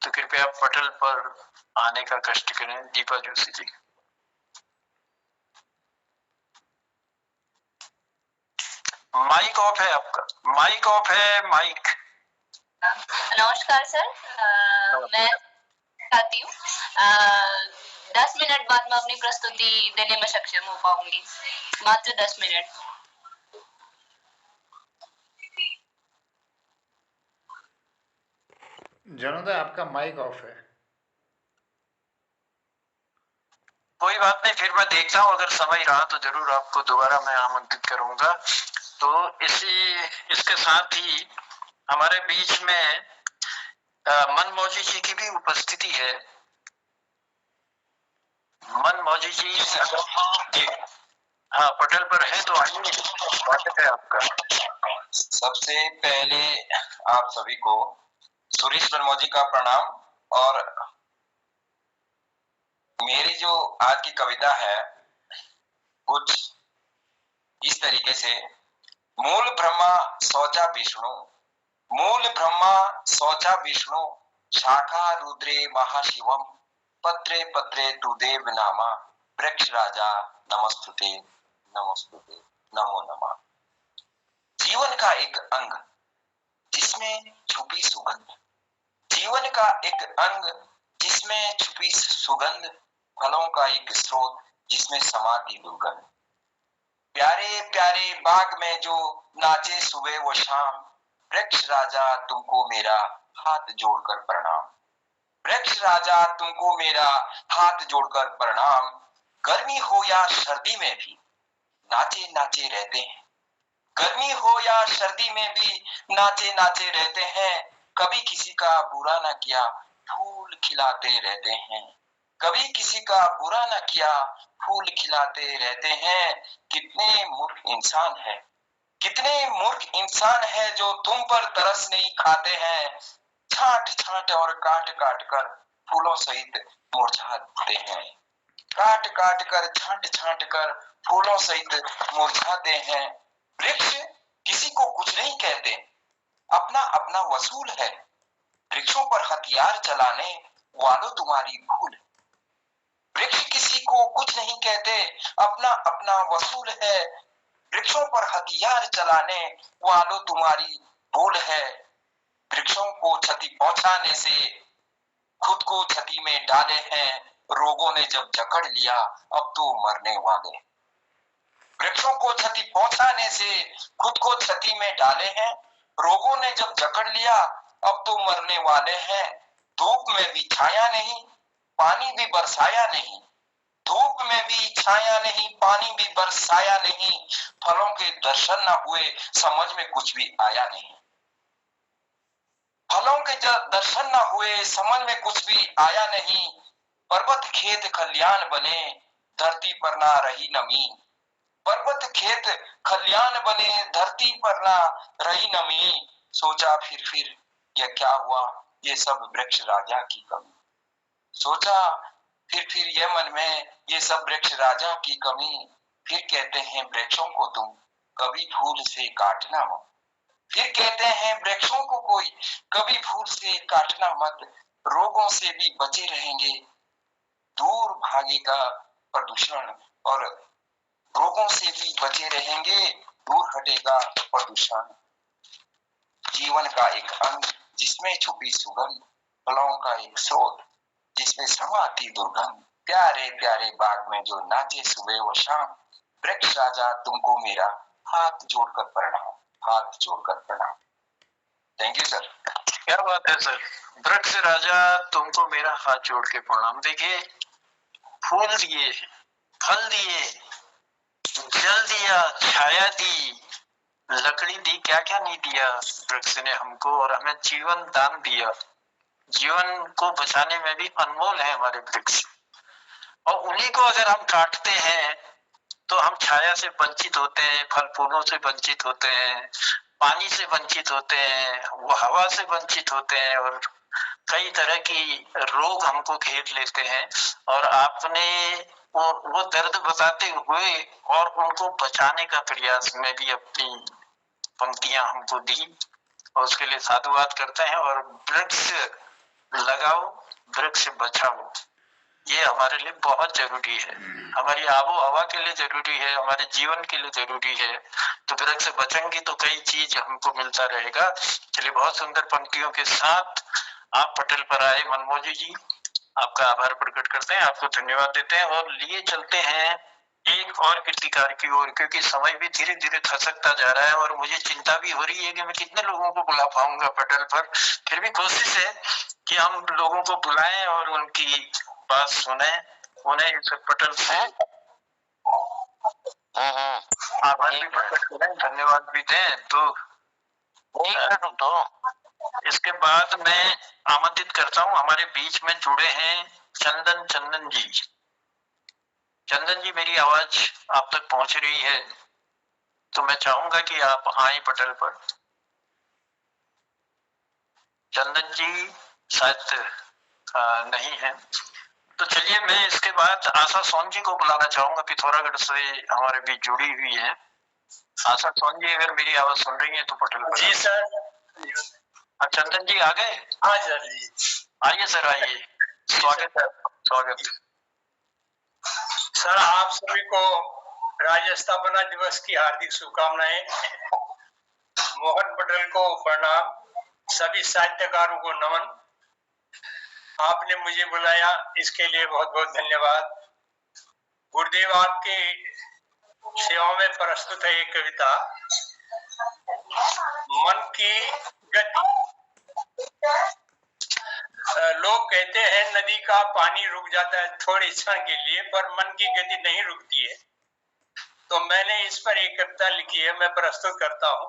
तो कृपया पटल पर आने का कष्ट करें। दीपा जोशी जी, माइक ऑफ है आपका, माइक ऑफ है, माइक। नमस्कार सर, मैं चाहती हूँ 10 मिनट बाद मैं अपनी प्रस्तुति देने में सक्षम हो पाऊंगी, मात्र 10 मिनट। जनोदा आपका माइक ऑफ है। कोई बात नहीं, फिर मैं देखता हूँ, अगर समय रहा तो जरूर आपको दोबारा मैं आमंत्रित करूंगा। तो इसके साथ ही हमारे बीच में मनमौजी जी की भी उपस्थिति है। मनमौजी जी हाँ पटल पर है, तो आइए, स्वागत है आपका। सबसे पहले आप सभी को सुरेश मनमौजी का प्रणाम। और मेरी जो आज की कविता है कुछ इस तरीके से। मूल ब्रह्मा शौचा विष्णु, मूल ब्रह्मा शौचा विष्णु, शाखा रुद्रे महाशिवम, पत्रे पत्रे तु देव नामा, वृक्ष राजा नमस्तुते नमस्तुते नमो नमः। जीवन का एक अंग जिसमें छुपी सुगंध, जीवन का एक अंग जिसमें छुपी सुगंध, फलों का एक स्रोत जिसमें समाती दुर्गंध। प्यारे प्यारे बाग में जो नाचे सुबह व शाम, वृक्ष राजा तुमको मेरा हाथ जोड़कर प्रणाम, वृक्ष राजा तुमको मेरा हाथ जोड़कर प्रणाम। गर्मी हो या सर्दी में भी नाचे नाचे रहते हैं, गर्मी हो या सर्दी में भी नाचे नाचे रहते हैं। कभी किसी का बुरा न किया फूल खिलाते रहते हैं, कभी किसी का बुरा न किया फूल खिलाते रहते हैं। कितने मूर्ख इंसान है, कितने मूर्ख इंसान है जो तुम पर तरस नहीं खाते हैं। छांट छांट और काट काट कर फूलों सहित मुरझाते हैं, काट काट कर छांट छांट कर फूलों सहित मुरझाते हैं। वृक्ष किसी को कुछ नहीं कहते, अपना अपना वसूल है, वृक्षों पर हथियार चलाने वालों तुम्हारी भूल। वृक्ष किसी को कुछ नहीं कहते, अपना अपना वसूल है, वृक्षों पर हथियार चलाने वालों तुम्हारी भूल है। वृक्षों को क्षति पहुंचाने से खुद को क्षति में डाले हैं, रोगों ने जब जकड़ लिया अब तो मरने वाले। वृक्षों को क्षति पहुंचाने से खुद को क्षति में डाले हैं, रोगों ने जब जकड़ लिया अब तो मरने वाले हैं। धूप में भी छाया नहीं, पानी भी बरसाया नहीं, धूप में भी छाया नहीं, पानी भी बरसाया नहीं। फलों के दर्शन न हुए, समझ में कुछ भी आया नहीं, फलों के दर्शन न हुए, समझ में कुछ भी आया नहीं। पर्वत खेत खलियान बने, धरती पर ना रही नमी, पर्वत खेत खलियान बने, धरती पर ना रही नमी। सोचा फिर यह क्या हुआ, ये सब वृक्ष राजा की कमी। सोचा फिर यह मन में, ये सब वृक्ष राजा की कमी। फिर कहते हैं वृक्षों को तुम कभी भूल से काटना मत, फिर कहते हैं वृक्षों को कोई कभी भूल से काटना मत। रोगों से भी बचे रहेंगे, दूर भागेगा प्रदूषण, और रोगों से भी बचे रहेंगे, दूर हटेगा प्रदूषण। जीवन का एक अंग जिसमें छुपी सुगंध, फलों का एक स्रोत जिसमें समाती दुर्गंध। प्यारे प्यारे बाग में जो नाचे सुबह व शाम, वृक्ष राजा तुमको मेरा हाथ जोड़कर प्रणाम, हाथ जोड़कर प्रणाम। Thank you sir. क्या बात है सर, वृक्ष राजा तुमको मेरा हाथ जोड़ के प्रणाम। देखिए, फूल दिए, फल दिए, जल दिया, छाया दी, लकड़ी दी, क्या क्या नहीं दिया वृक्ष ने हमको, और हमें जीवन दान दिया। जीवन को बचाने में भी अनमोल है हमारे वृक्ष, और उन्हीं को अगर हम काटते हैं तो हम छाया से वंचित होते हैं, फल फूलों से वंचित होते हैं, पानी से वंचित होते हैं, वो हवा से वंचित होते हैं, और कई तरह की रोग हमको घेर लेते हैं। और आपने वो दर्द बताते हुए और उनको बचाने का प्रयास में भी अपनी पंक्तियां हमको दी, और उसके लिए साधुवाद करते हैं। और वृक्ष लगाओ, वृक्ष बचाओ, ये हमारे लिए बहुत जरूरी है, हमारी आबो हवा के लिए जरूरी है, हमारे जीवन के लिए जरूरी है। तो वृक्ष बचेंगे तो कई चीज हमको मिलता रहेगा। चलिए, बहुत सुंदर पंक्तियों के साथ आप पटल पर आए मनमौजी जी, आपका आभार प्रकट करते हैं, आपको धन्यवाद देते हैं, और लिए चलते हैं एक और कृतिकार की ओर, क्योंकि समय भी धीरे धीरे खसकता जा रहा है और मुझे चिंता भी हो रही है कि मैं कितने लोगों को बुला पाऊंगा पटल पर। फिर भी कोशिश है कि हम लोगों को बुलाएं और उनकी बात सुने, उन्हें इस पटल से आभार भी प्रकट करें, धन्यवाद भी दें। तो इसके बाद मैं आमंत्रित करता हूँ, हमारे बीच में जुड़े हैं चंदन जी। चंदन जी, मेरी आवाज आप तक पहुंच रही है तो मैं चाहूंगा कि आप आए पटल पर। चंदन जी शायद नहीं है, तो चलिए मैं इसके बाद आशा सोन जी को बुलाना चाहूंगा, पिथौरागढ़ से हमारे बीच जुड़ी हुई है। आशा सोन जी, अगर मेरी आवाज सुन रही है तो पटल पर। जी सर। चंदन जी आ गए? हाँ सर जी, आइए सर, आइए। स्वागत है, स्वागत। सर आप सभी को राज्य स्थापना दिवस की हार्दिक शुभकामनाएं। मोहन पटेल को प्रणाम, सभी साहित्यकारों को नमन। आपने मुझे बुलाया, इसके लिए बहुत बहुत धन्यवाद। गुरुदेव आपकी सेवा में प्रस्तुत है एक कविता, मन की गति। लोग कहते हैं नदी का पानी रुक जाता है थोड़े क्षण के लिए, पर मन की गति नहीं रुकती है। तो मैंने इस पर एक कविता लिखी है, मैं प्रस्तुत करता हूं।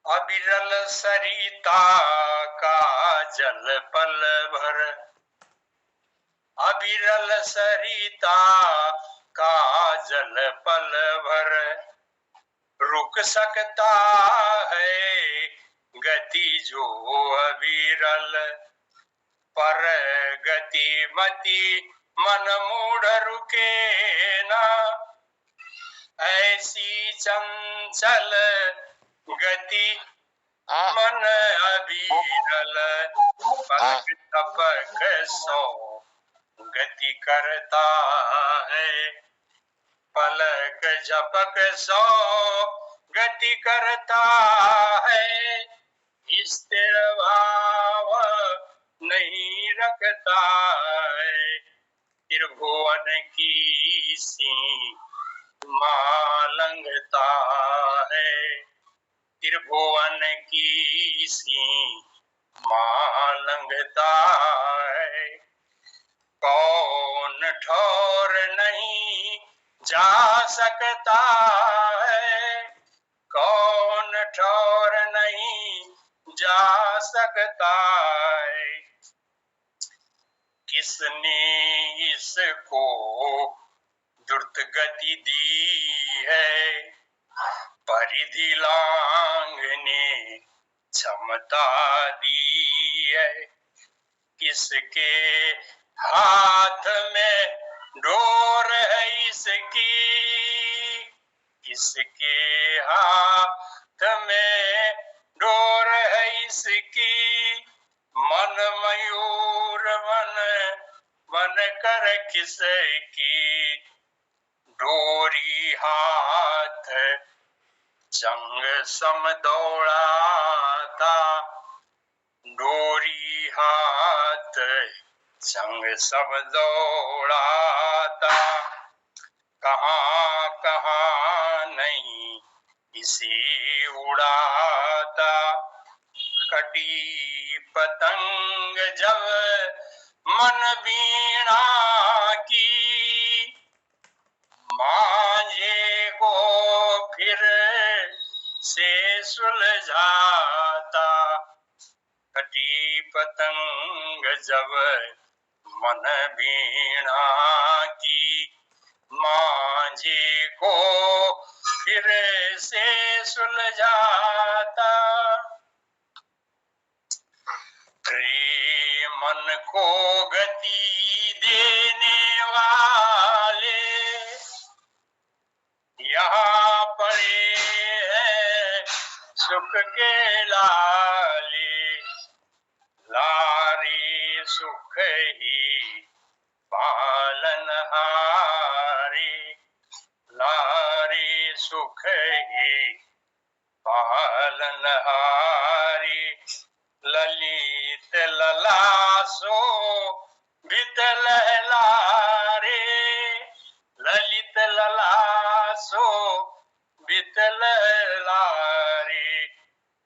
अविरल सरिता का जल पल भर, अविरल सरिता का जल पल भर रुक सकता है गति जो अविरल, पर गति मति मन मूढ़ रुके ना, ऐसी चंचल गति मन अविरल, पलक झपक सौ गति करता है, पलक झपक सौ गति करता है, स्थिर भाव नहीं रखता है, त्रिभुवन की सीमा लंघता है, त्रिभुवन की सीमा लंघता है। कौन ठौर नहीं जा सकता है, कौन ठौर नहीं जा सकता है, किसने इसको द्रुत गति दी है, परिधि लांघने क्षमता दी है, किसके हाथ में डोर है इसकी, किसके हाथ में डोर है इसकी, मन मयूर मन मन कर किसकी, डोरी हाथ चंग सम दौड़ाता, डोरी हाथ संग सब दौड़ाता, कहाँ कहाँ नहीं इसे उड़ाता, कटी पतंग जब मन वीणा की, मांझे को फिर से सुलझाता, कटी पतंग जब मन वीणा की, मांझे को फिर से सुलझाता, मन को गति देने वाले यहाँ पड़े हैं सुख के लाले, लारे सुख ही पालन हारे, लारे सुख ही पालन हारे, ललित ललासो बित लहलारे, ललित ललासो बित लहलारे,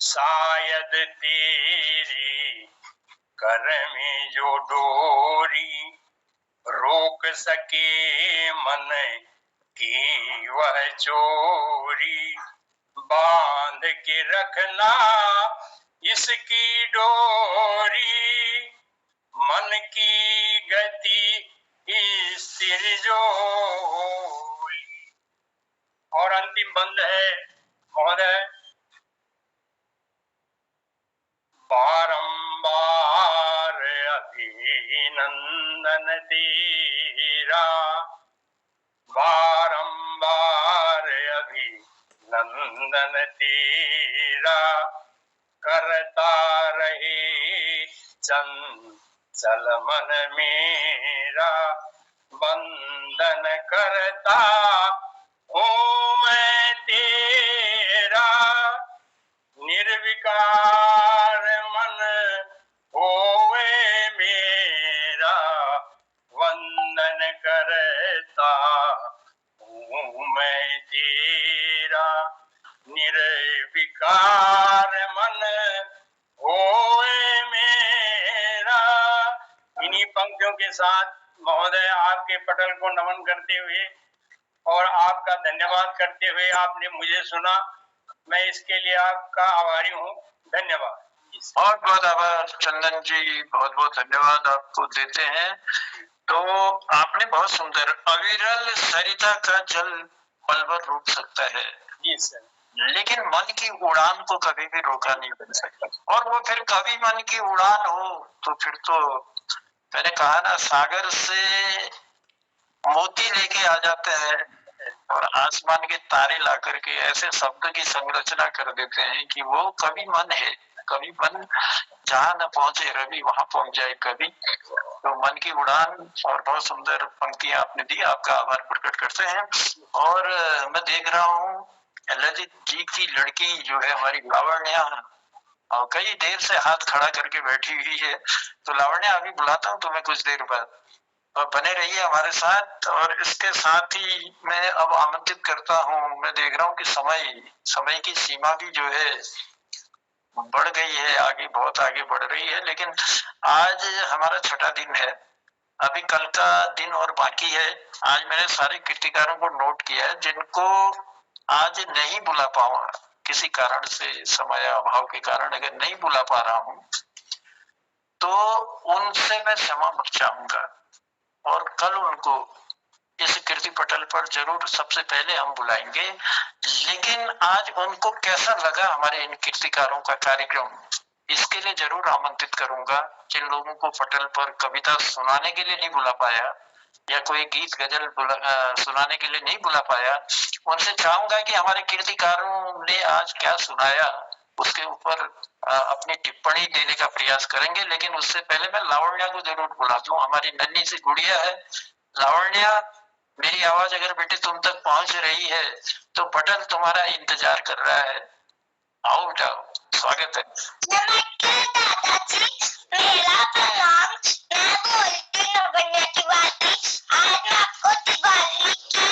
शायद तेरी कर में जो डोरी रोक सके मन की वह चोरी, बांध के रखना इसकी डोरी, मन की गति स्थिर जोरी। और अंतिम बंद है महोदय, बारंबार अभिनंदन तेरा, बारंबार अभिनंदन तेरा, करता रहे चंचल मन मेरा, बंदन करता हूँ मैं तेरा, निर्विकार मन होवे मेरा, वंदन करता हूँ मैं तेरा, निर्विकार मन होवे मेरा। इन्हीं पंक्तियों के साथ महोदय आपके पटल को नमन करते हुए और आपका धन्यवाद करते हुए आपने मुझे सुना, मैं इसके लिए आपका आभारी हूँ। धन्यवाद। बहुत बहुत आभार चंदन जी, बहुत बहुत धन्यवाद आपको देते हैं। तो आपने बहुत सुंदर, अविरल सरिता का जल पल भर रोक सकता है जी सर, लेकिन मन की उड़ान को कभी भी रोका नहीं बन सकता। और वो फिर कभी मन की उड़ान हो तो फिर तो मैंने कहा ना, सागर से मोती लेके आ जाते हैं और आसमान के तारे ला करके ऐसे शब्द की संरचना कर देते हैं कि वो कभी मन है, कभी मन जहाँ न पहुंचे रवि वहां पहुंच जाए कभी। तो मन की उड़ान और बहुत सुंदर पंक्तियां आपने दी, आपका आभार प्रकट करते हैं। और मैं देख रहा हूँ ललित जी की लड़की जो है हमारी लावण्या, और कई देर से हाथ खड़ा करके बैठी हुई है। तो लावण्या अभी बुलाता हूँ तुम्हें कुछ देर बाद, और बने रहिए हमारे साथ। और इसके साथ ही मैं अब आमंत्रित करता हूँ, मैं देख रहा हूँ कि समय की सीमा भी जो है बढ़ गई है, आगे बहुत आगे बढ़ रही है। लेकिन आज हमारा छठा दिन है, अभी कल का दिन और बाकी है। आज मैंने सारे कीर्तिकारों को नोट किया है जिनको आज नहीं बुला पाऊंगा किसी कारण से, समय अभाव के कारण अगर नहीं बुला पा रहा हूँ तो उनसे मैं क्षमा चाहूंगा और कल उनको इस कीर्ति पटल पर जरूर सबसे पहले हम बुलाएंगे। लेकिन आज उनको कैसा लगा हमारे इन कीर्तिकारों का कार्यक्रम, इसके लिए जरूर आमंत्रित करूंगा। जिन लोगों को पटल पर कविता सुनाने के लिए नहीं बुला पाया या कोई गीत गजल सुनाने के लिए नहीं बुला पाया, उनसे चाहूंगा कि हमारे कीर्तिकारों ने आज क्या सुनाया उसके ऊपर अपनी टिप्पणी देने का प्रयास करेंगे। लेकिन उससे पहले मैं लावण्या को जरूर बुलाता हूँ, हमारी नन्ही सी गुड़िया है। लावण्या, मेरी आवाज अगर बेटे तुम तक पहुंच रही है तो पटल तुम्हारा इंतजार कर रहा है, आओ बेटा, स्वागत है। नमस्ते दादाजी, मेरा प्रणाम। मैं बोलती हूँ लावण्या तिवारी। आज मैं आपको दिवाली की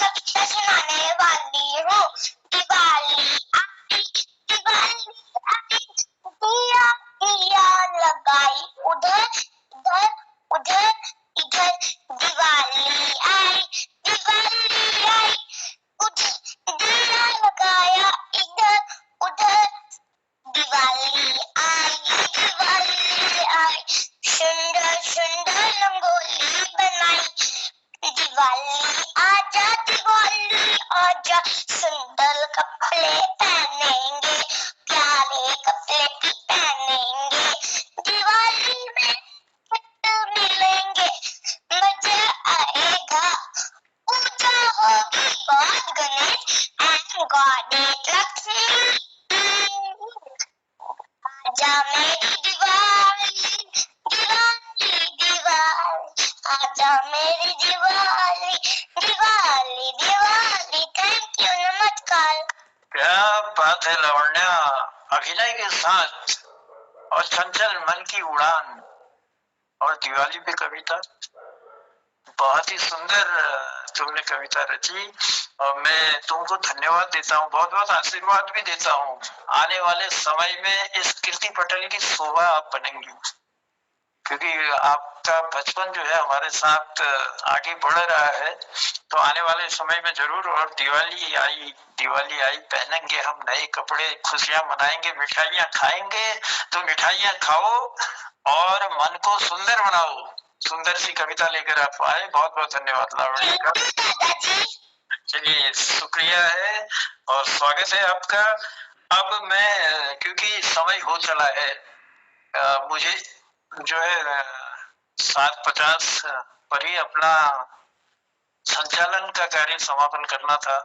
कविता सुनाने वाली हूँ। दिवाली आई, दिवाली आई, दिया दिया लगाई, उधर इधर उधर इधर दिवाली आई, दिवाली आई, उधर दिया लगाया, इधर उधर दिवाली आई, दिवाली आई, सुंदर सुंदर रंगोली बनाई, दिवाली आजा, दिवाली आजा, सुंदर कपड़े पहनेंगे, प्यारे कपड़े भी पहनेंगे, दिवाली में मिलेंगे, मजा आएगा, पूजा होगी God Ganesh and goddess Lakshmi. आजा मेरी दिवाली, दिवाली दिवाली, आजा मेरी दिवाली, दिवाली दिवाली। थैंक यू, नमस्कार। क्या बात है लावण्या, अभिनय के साथ और चंचल मन की उड़ान और दिवाली पे कविता, बहुत ही सुंदर तुमने कविता रची। और मैं तुमको धन्यवाद देता हूँ, बहुत बहुत आशीर्वाद भी देता हूँ। आने वाले समय में इस कीर्ति पटल की शोभा आप बनेंगी। क्योंकि आपका बचपन जो है हमारे साथ आगे बढ़ रहा है, तो आने वाले समय में जरूर। और दिवाली आई, पहनेंगे हम नए कपड़े, खुशियां मनाएंगे, मिठाइयां खाएंगे। तो मिठाइयां खाओ और मन को सुंदर बनाओ। सुंदर सी कविता लेकर आप आए, बहुत बहुत धन्यवाद लावण्य का। चलिए, शुक्रिया है और स्वागत है आपका। अब मैं, क्योंकि समय हो चला है, मुझे जो है 7:50 पर ही अपना संचालन का कार्य समापन करना था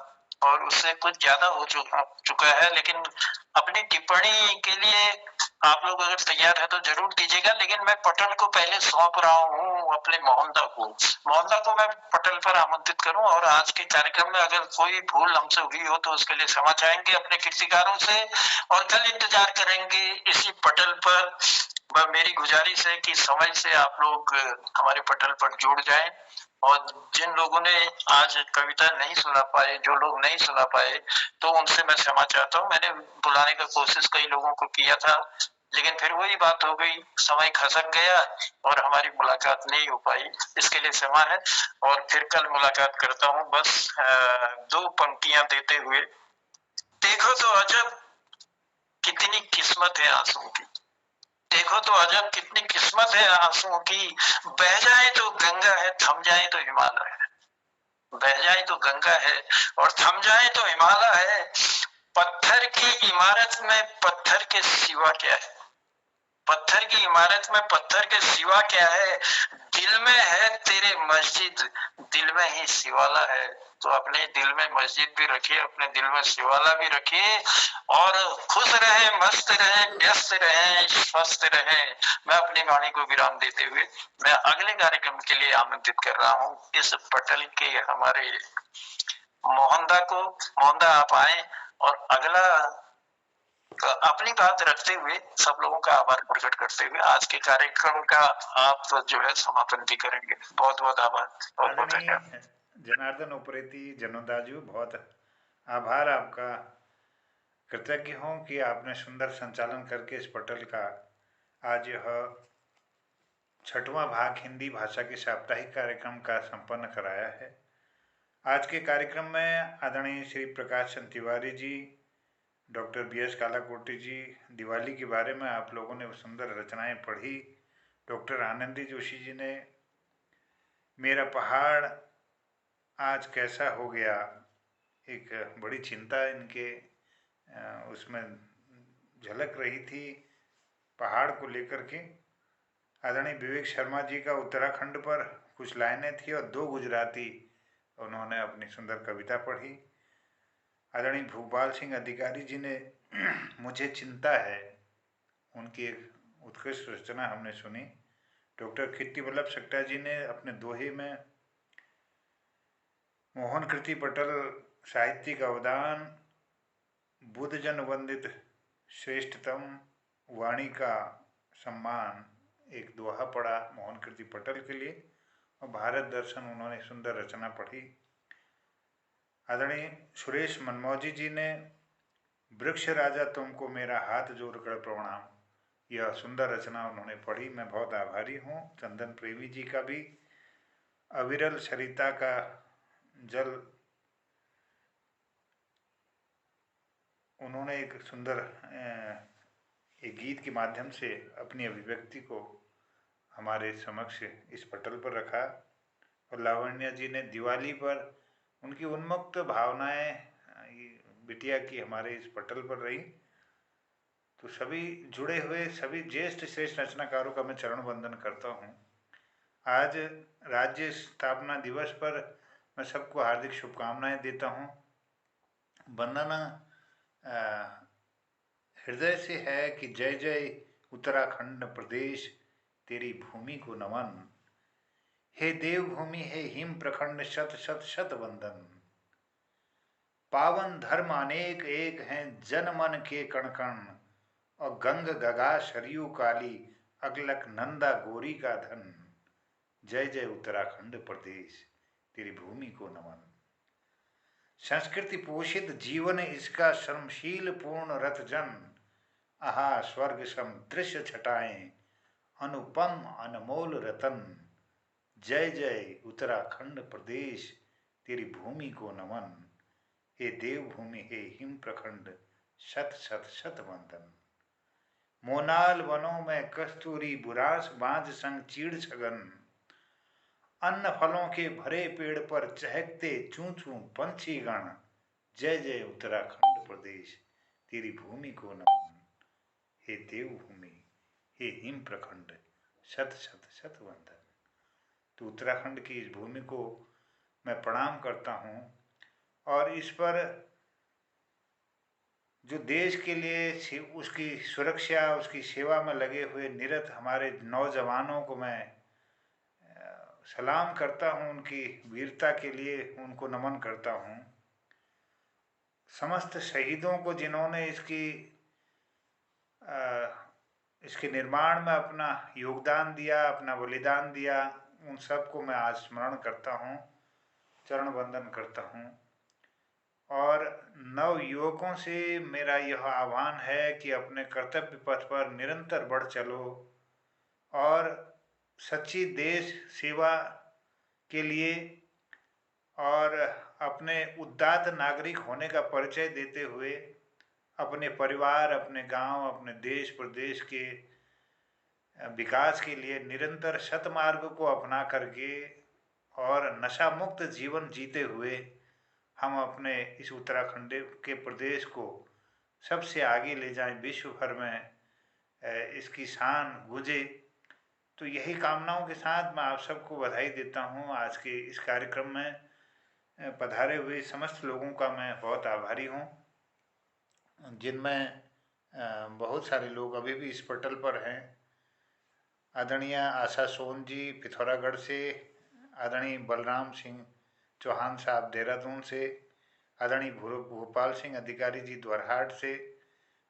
और उससे कुछ ज्यादा हो चुका है। लेकिन अपनी टिप्पणी के लिए आप लोग अगर तैयार है तो जरूर दीजिएगा। लेकिन मैं पटल को पहले सौंप रहा हूँ अपने मोहनदा को मैं पटल पर आमंत्रित करूं। और आज के कार्यक्रम में अगर कोई भूल हमसे हुई हो तो उसके लिए क्षमा चाहेंगे अपने कीर्तिकारों से, और कल इंतजार करेंगे इसी पटल पर। मेरी गुजारिश है कि समय से आप लोग हमारे पटल पर जुड़ जाएं। और जिन लोगों ने आज कविता नहीं सुना पाए, जो लोग नहीं सुना पाए, तो उनसे मैं क्षमा चाहता हूँ। मैंने बुलाने का कोशिश कई लोगों को किया था, लेकिन फिर वही बात हो गई, समय खसक गया और हमारी मुलाकात नहीं हो पाई। इसके लिए क्षमा है और फिर कल मुलाकात करता हूँ। बस 2 पंक्तियां देते हुए, देखो तो अजब कितनी किस्मत है आंसुओं की, देखो तो अजब कितनी किस्मत है आंसुओं की। बह जाए तो गंगा है, थम जाए तो हिमालय है। बह जाए तो गंगा है और थम जाए तो हिमालय है। पत्थर की इमारत में पत्थर के सिवा क्या है? पत्थर की इमारत में पत्थर के सिवा क्या है? दिल में है तेरे मस्जिद, दिल में ही शिवाला है। तो अपने दिल में मस्जिद भी रखिए, अपने दिल में शिवाला भी रखिए और खुश रहे, मस्त रहे, व्यस्त रहे, स्वस्थ रहे। मैं अपनी वाणी को विराम देते हुए मैं अगले कार्यक्रम के लिए आमंत्रित कर रहा हूँ इस पटल के हमारे मोहनदा को। मोहनदा आप आए और अगला अपनी बात रखते हुए सब लोगों का आभार प्रकट करते हुए आज के कार्यक्रम का आप जो है समापन भी करेंगे। बहुत बहुत आभार। बहुत बहुत धन्यवाद। जनार्दन उप्रेती जनोदाजू, बहुत आभार आपका। कृतज्ञ हूँ कि आपने सुंदर संचालन करके इस पटल का आज यह 6वां भाग हिंदी भाषा के साप्ताहिक कार्यक्रम का संपन्न कराया है। आज के कार्यक्रम में आदरणीय श्री प्रकाश चंद तिवारी जी, डॉक्टर BS कालाकोटी जी, दिवाली के बारे में आप लोगों ने सुंदर रचनाएं पढ़ी। डॉक्टर आनंदी जोशी जी ने मेरा पहाड़ आज कैसा हो गया, एक बड़ी चिंता इनके उसमें झलक रही थी पहाड़ को लेकर के। आदरणीय विवेक शर्मा जी का उत्तराखंड पर कुछ लाइनें थी और 2 गुजराती उन्होंने अपनी सुंदर कविता पढ़ी। आदरणीय भूपाल सिंह अधिकारी जी ने मुझे चिंता है, उनकी एक उत्कृष्ट रचना हमने सुनी। डॉक्टर कीर्ति वल्लभ सक्टा जी ने अपने दोहे में मोहन कृति पटल साहित्यिक अवदान, बुद्ध जन वंदित श्रेष्ठतम वाणी का सम्मान, एक दोहा पढ़ा मोहन कृति पटल के लिए। और भारत दर्शन उन्होंने सुंदर रचना पढ़ी। आदरणीय सुरेश मनमौजी जी ने वृक्ष राजा तुमको मेरा हाथ जोड़कर प्रणाम, यह सुंदर रचना उन्होंने पढ़ी। मैं बहुत आभारी हूँ। चंदन प्रेमी जी का भी अविरल सरिता का जल, उन्होंने एक सुंदर एक गीत के माध्यम से अपनी अभिव्यक्ति को हमारे समक्ष इस पटल पर रखा। और लावण्य जी ने दिवाली पर उनकी उन्मुक्त भावनाएं बिटिया की हमारे इस पटल पर रही। तो सभी जुड़े हुए सभी ज्येष्ठ श्रेष्ठ रचनाकारों का मैं चरण वंदन करता हूँ। आज राज्य स्थापना दिवस पर मैं सबको हार्दिक शुभकामनाएं देता हूँ। वंदना हृदय से है कि जय जय उत्तराखंड प्रदेश, तेरी भूमि को नमन। हे देवभूमि, हे हिम प्रखंड, शत शत शत वंदन। पावन धर्म अनेक एक हैं, जन मन के कण कण। और गंग गगा सरयू काली, अगलक नंदा गोरी का धन। जय जय उत्तराखंड प्रदेश, तेरी भूमि को नमन। संस्कृति पोषित जीवन इसका, श्रमशील पूर्ण रथ जन। आहा स्वर्ग सम दृश्य छटाएं, अनुपम अनमोल रतन। जय जय उत्तराखंड प्रदेश, तेरी भूमि को नमन। हे देवभूमि हे हिम प्रखंड, शत शत शत वंदन। मोनाल वनों में कस्तूरी बुरांस बांझ संग चीड़ छगन। अन्न फलों के भरे पेड़ पर चहकते चूं चूं पंछी गण। जय जय उत्तराखंड प्रदेश, तेरी भूमि को नमन। हे देवभूमि हे हिम प्रखंड, शत शत शत वंदन। तो उत्तराखंड की इस भूमि को मैं प्रणाम करता हूँ और इस पर जो देश के लिए उसकी सुरक्षा, उसकी सेवा में लगे हुए निरत हमारे नौजवानों को मैं सलाम करता हूँ। उनकी वीरता के लिए उनको नमन करता हूँ। समस्त शहीदों को जिन्होंने इसके निर्माण में अपना योगदान दिया, अपना बलिदान दिया, उन सबको मैं आज स्मरण करता हूँ, चरण वंदन करता हूँ। और नव युवकों से मेरा यह आह्वान है कि अपने कर्तव्य पथ पर निरंतर बढ़ चलो और सच्ची देश सेवा के लिए और अपने उदात्त नागरिक होने का परिचय देते हुए अपने परिवार, अपने गांव, अपने देश प्रदेश के विकास के लिए निरंतर सतमार्ग को अपना करके और नशा मुक्त जीवन जीते हुए हम अपने इस उत्तराखंड के प्रदेश को सबसे आगे ले जाएं, विश्व भर में इसकी शान गूंजे। तो यही कामनाओं के साथ मैं आप सबको बधाई देता हूं। आज के इस कार्यक्रम में पधारे हुए समस्त लोगों का मैं बहुत आभारी हूं, जिनमें बहुत सारे लोग अभी भी इस पटल पर हैं। आदरणीय आशा सोन जी पिथौरागढ़ से, आदरणीय बलराम सिंह चौहान साहब देहरादून से, आदरणीय भोपाल सिंह अधिकारी जी द्वारहाट से,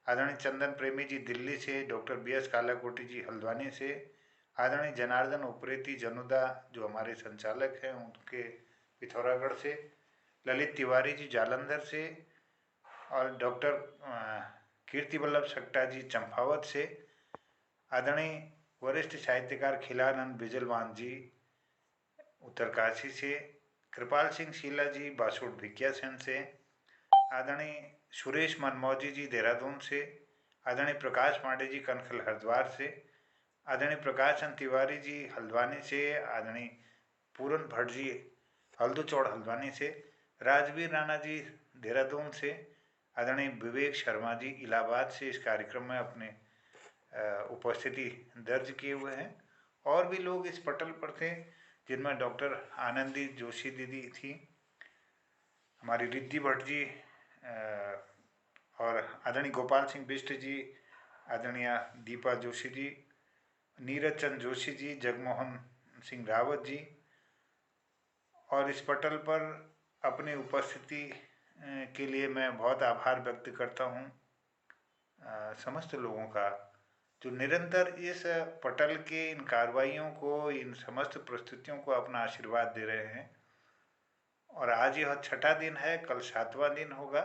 आदरणीय चंदन प्रेमी जी दिल्ली से, डॉक्टर BS कालाकोटी जी हल्द्वानी से, आदरणीय जनार्दन उप्रेती जनुदा जो हमारे संचालक हैं उनके पिथौरागढ़ से, ललित तिवारी जी जालंधर से और डॉक्टर कीर्ति वल्लभ सक्टा जी चंपावत से, आदरणीय वरिष्ठ साहित्यकार खिलानंद बिजलवान जी उत्तरकाशी से, कृपाल सिंह शीला जी बासुड़ भिकियासैन से, आदरणीय सुरेश मनमौजी जी देहरादून से, आदरणीय प्रकाश पांडे जी कनखल हरिद्वार से, आदरणीय प्रकाश चंद तिवारी जी हल्द्वानी से, आदरणीय पूरन भट्ट जी हल्दूचौड़ हल्द्वानी से, राजवीर राणा जी देहरादून से, आदरणीय विवेक शर्मा जी इलाहाबाद से इस कार्यक्रम में अपने उपस्थिति दर्ज किए हुए हैं। और भी लोग इस पटल पर थे, जिनमें डॉक्टर आनंदी जोशी दीदी थी, हमारी रिद्धि भट्ट जी और आदरणीय गोपाल सिंह बिष्ट जी, आदरणीय दीपा जोशी जी, नीरज चंद जोशी जी, जगमोहन सिंह रावत जी। और इस पटल पर अपनी उपस्थिति के लिए मैं बहुत आभार व्यक्त करता हूँ समस्त लोगों का, जो निरंतर इस पटल के इन कार्रवाइयों को, इन समस्त प्रस्तुतियों को अपना आशीर्वाद दे रहे हैं। और आज यह 6ठा दिन है, कल 7वां दिन होगा।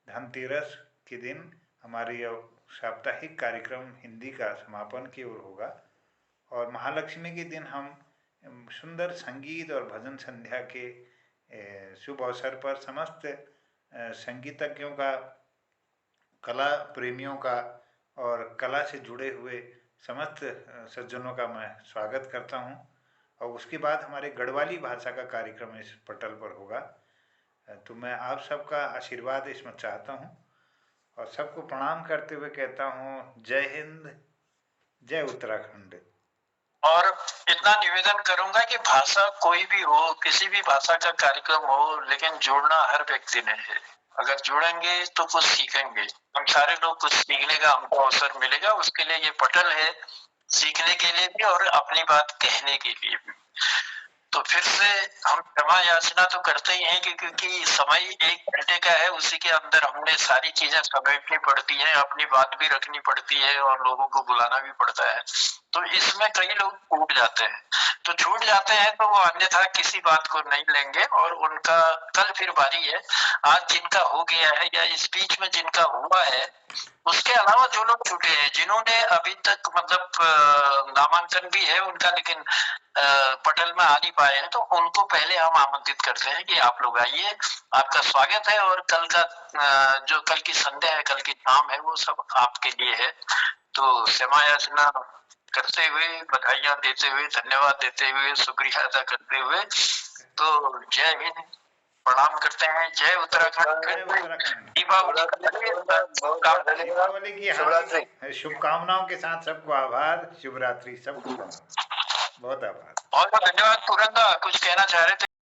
धनतेरस के दिन हमारे यह साप्ताहिक कार्यक्रम हिंदी का समापन की ओर होगा और महालक्ष्मी के दिन हम सुंदर संगीत और भजन संध्या के शुभ अवसर पर समस्त संगीतज्ञों का, कला प्रेमियों का और कला से जुड़े हुए समस्त सज्जनों का मैं स्वागत करता हूं। और उसके बाद हमारे गढ़वाली भाषा का कार्यक्रम इस पटल पर होगा। तो मैं आप सबका आशीर्वाद इसमें चाहता हूं और सबको प्रणाम करते हुए कहता हूं, जय हिंद, जय उत्तराखंड। और इतना निवेदन करूंगा कि भाषा कोई भी हो, किसी भी भाषा का कार्यक्रम हो, लेकिन जुड़ना हर व्यक्ति ने है। अगर जुड़ेंगे तो कुछ सीखेंगे, हम सारे लोग कुछ सीखने का हमको अवसर मिलेगा। उसके लिए ये पटल है, सीखने के लिए भी और अपनी बात कहने के लिए भी। तो फिर से हम क्षमा याचना तो करते ही हैं क्योंकि समय 1 घंटे का है, उसी के अंदर हमने सारी चीजें समेटनी पड़ती हैं, अपनी बात भी रखनी पड़ती है और लोगों को बुलाना भी पड़ता है। तो इसमें कई लोग छूट जाते हैं, तो छूट जाते हैं तो वो अन्यथा किसी बात को नहीं लेंगे और उनका कल फिर बारी है। आज जिनका हो गया है या इस बीच में जिनका हुआ है, उसके अलावा जो लोग छूटे हैं, जिन्होंने अभी तक मतलब नामांकन भी है उनका लेकिन पटल में आ नहीं पाए हैं, तो उनको पहले हम आमंत्रित करते हैं कि आप लोग आइए, आपका स्वागत है और कल का जो कल की संध्या है, कल की शाम है, वो सब आपके लिए है। तो क्षमा याचना करते हुए, बधाइयां देते हुए, धन्यवाद देते हुए, शुक्रिया अदा करते हुए, तो जय हिंद, प्रणाम करते हैं। जय उत्तराखंड। दीपावली की शुभकामनाओं के साथ सबको आभार, शुभ रात्रि, सबको बहुत आभार। बहुत बहुत धन्यवाद। पुरंदा कुछ कहना चाह रहे थे?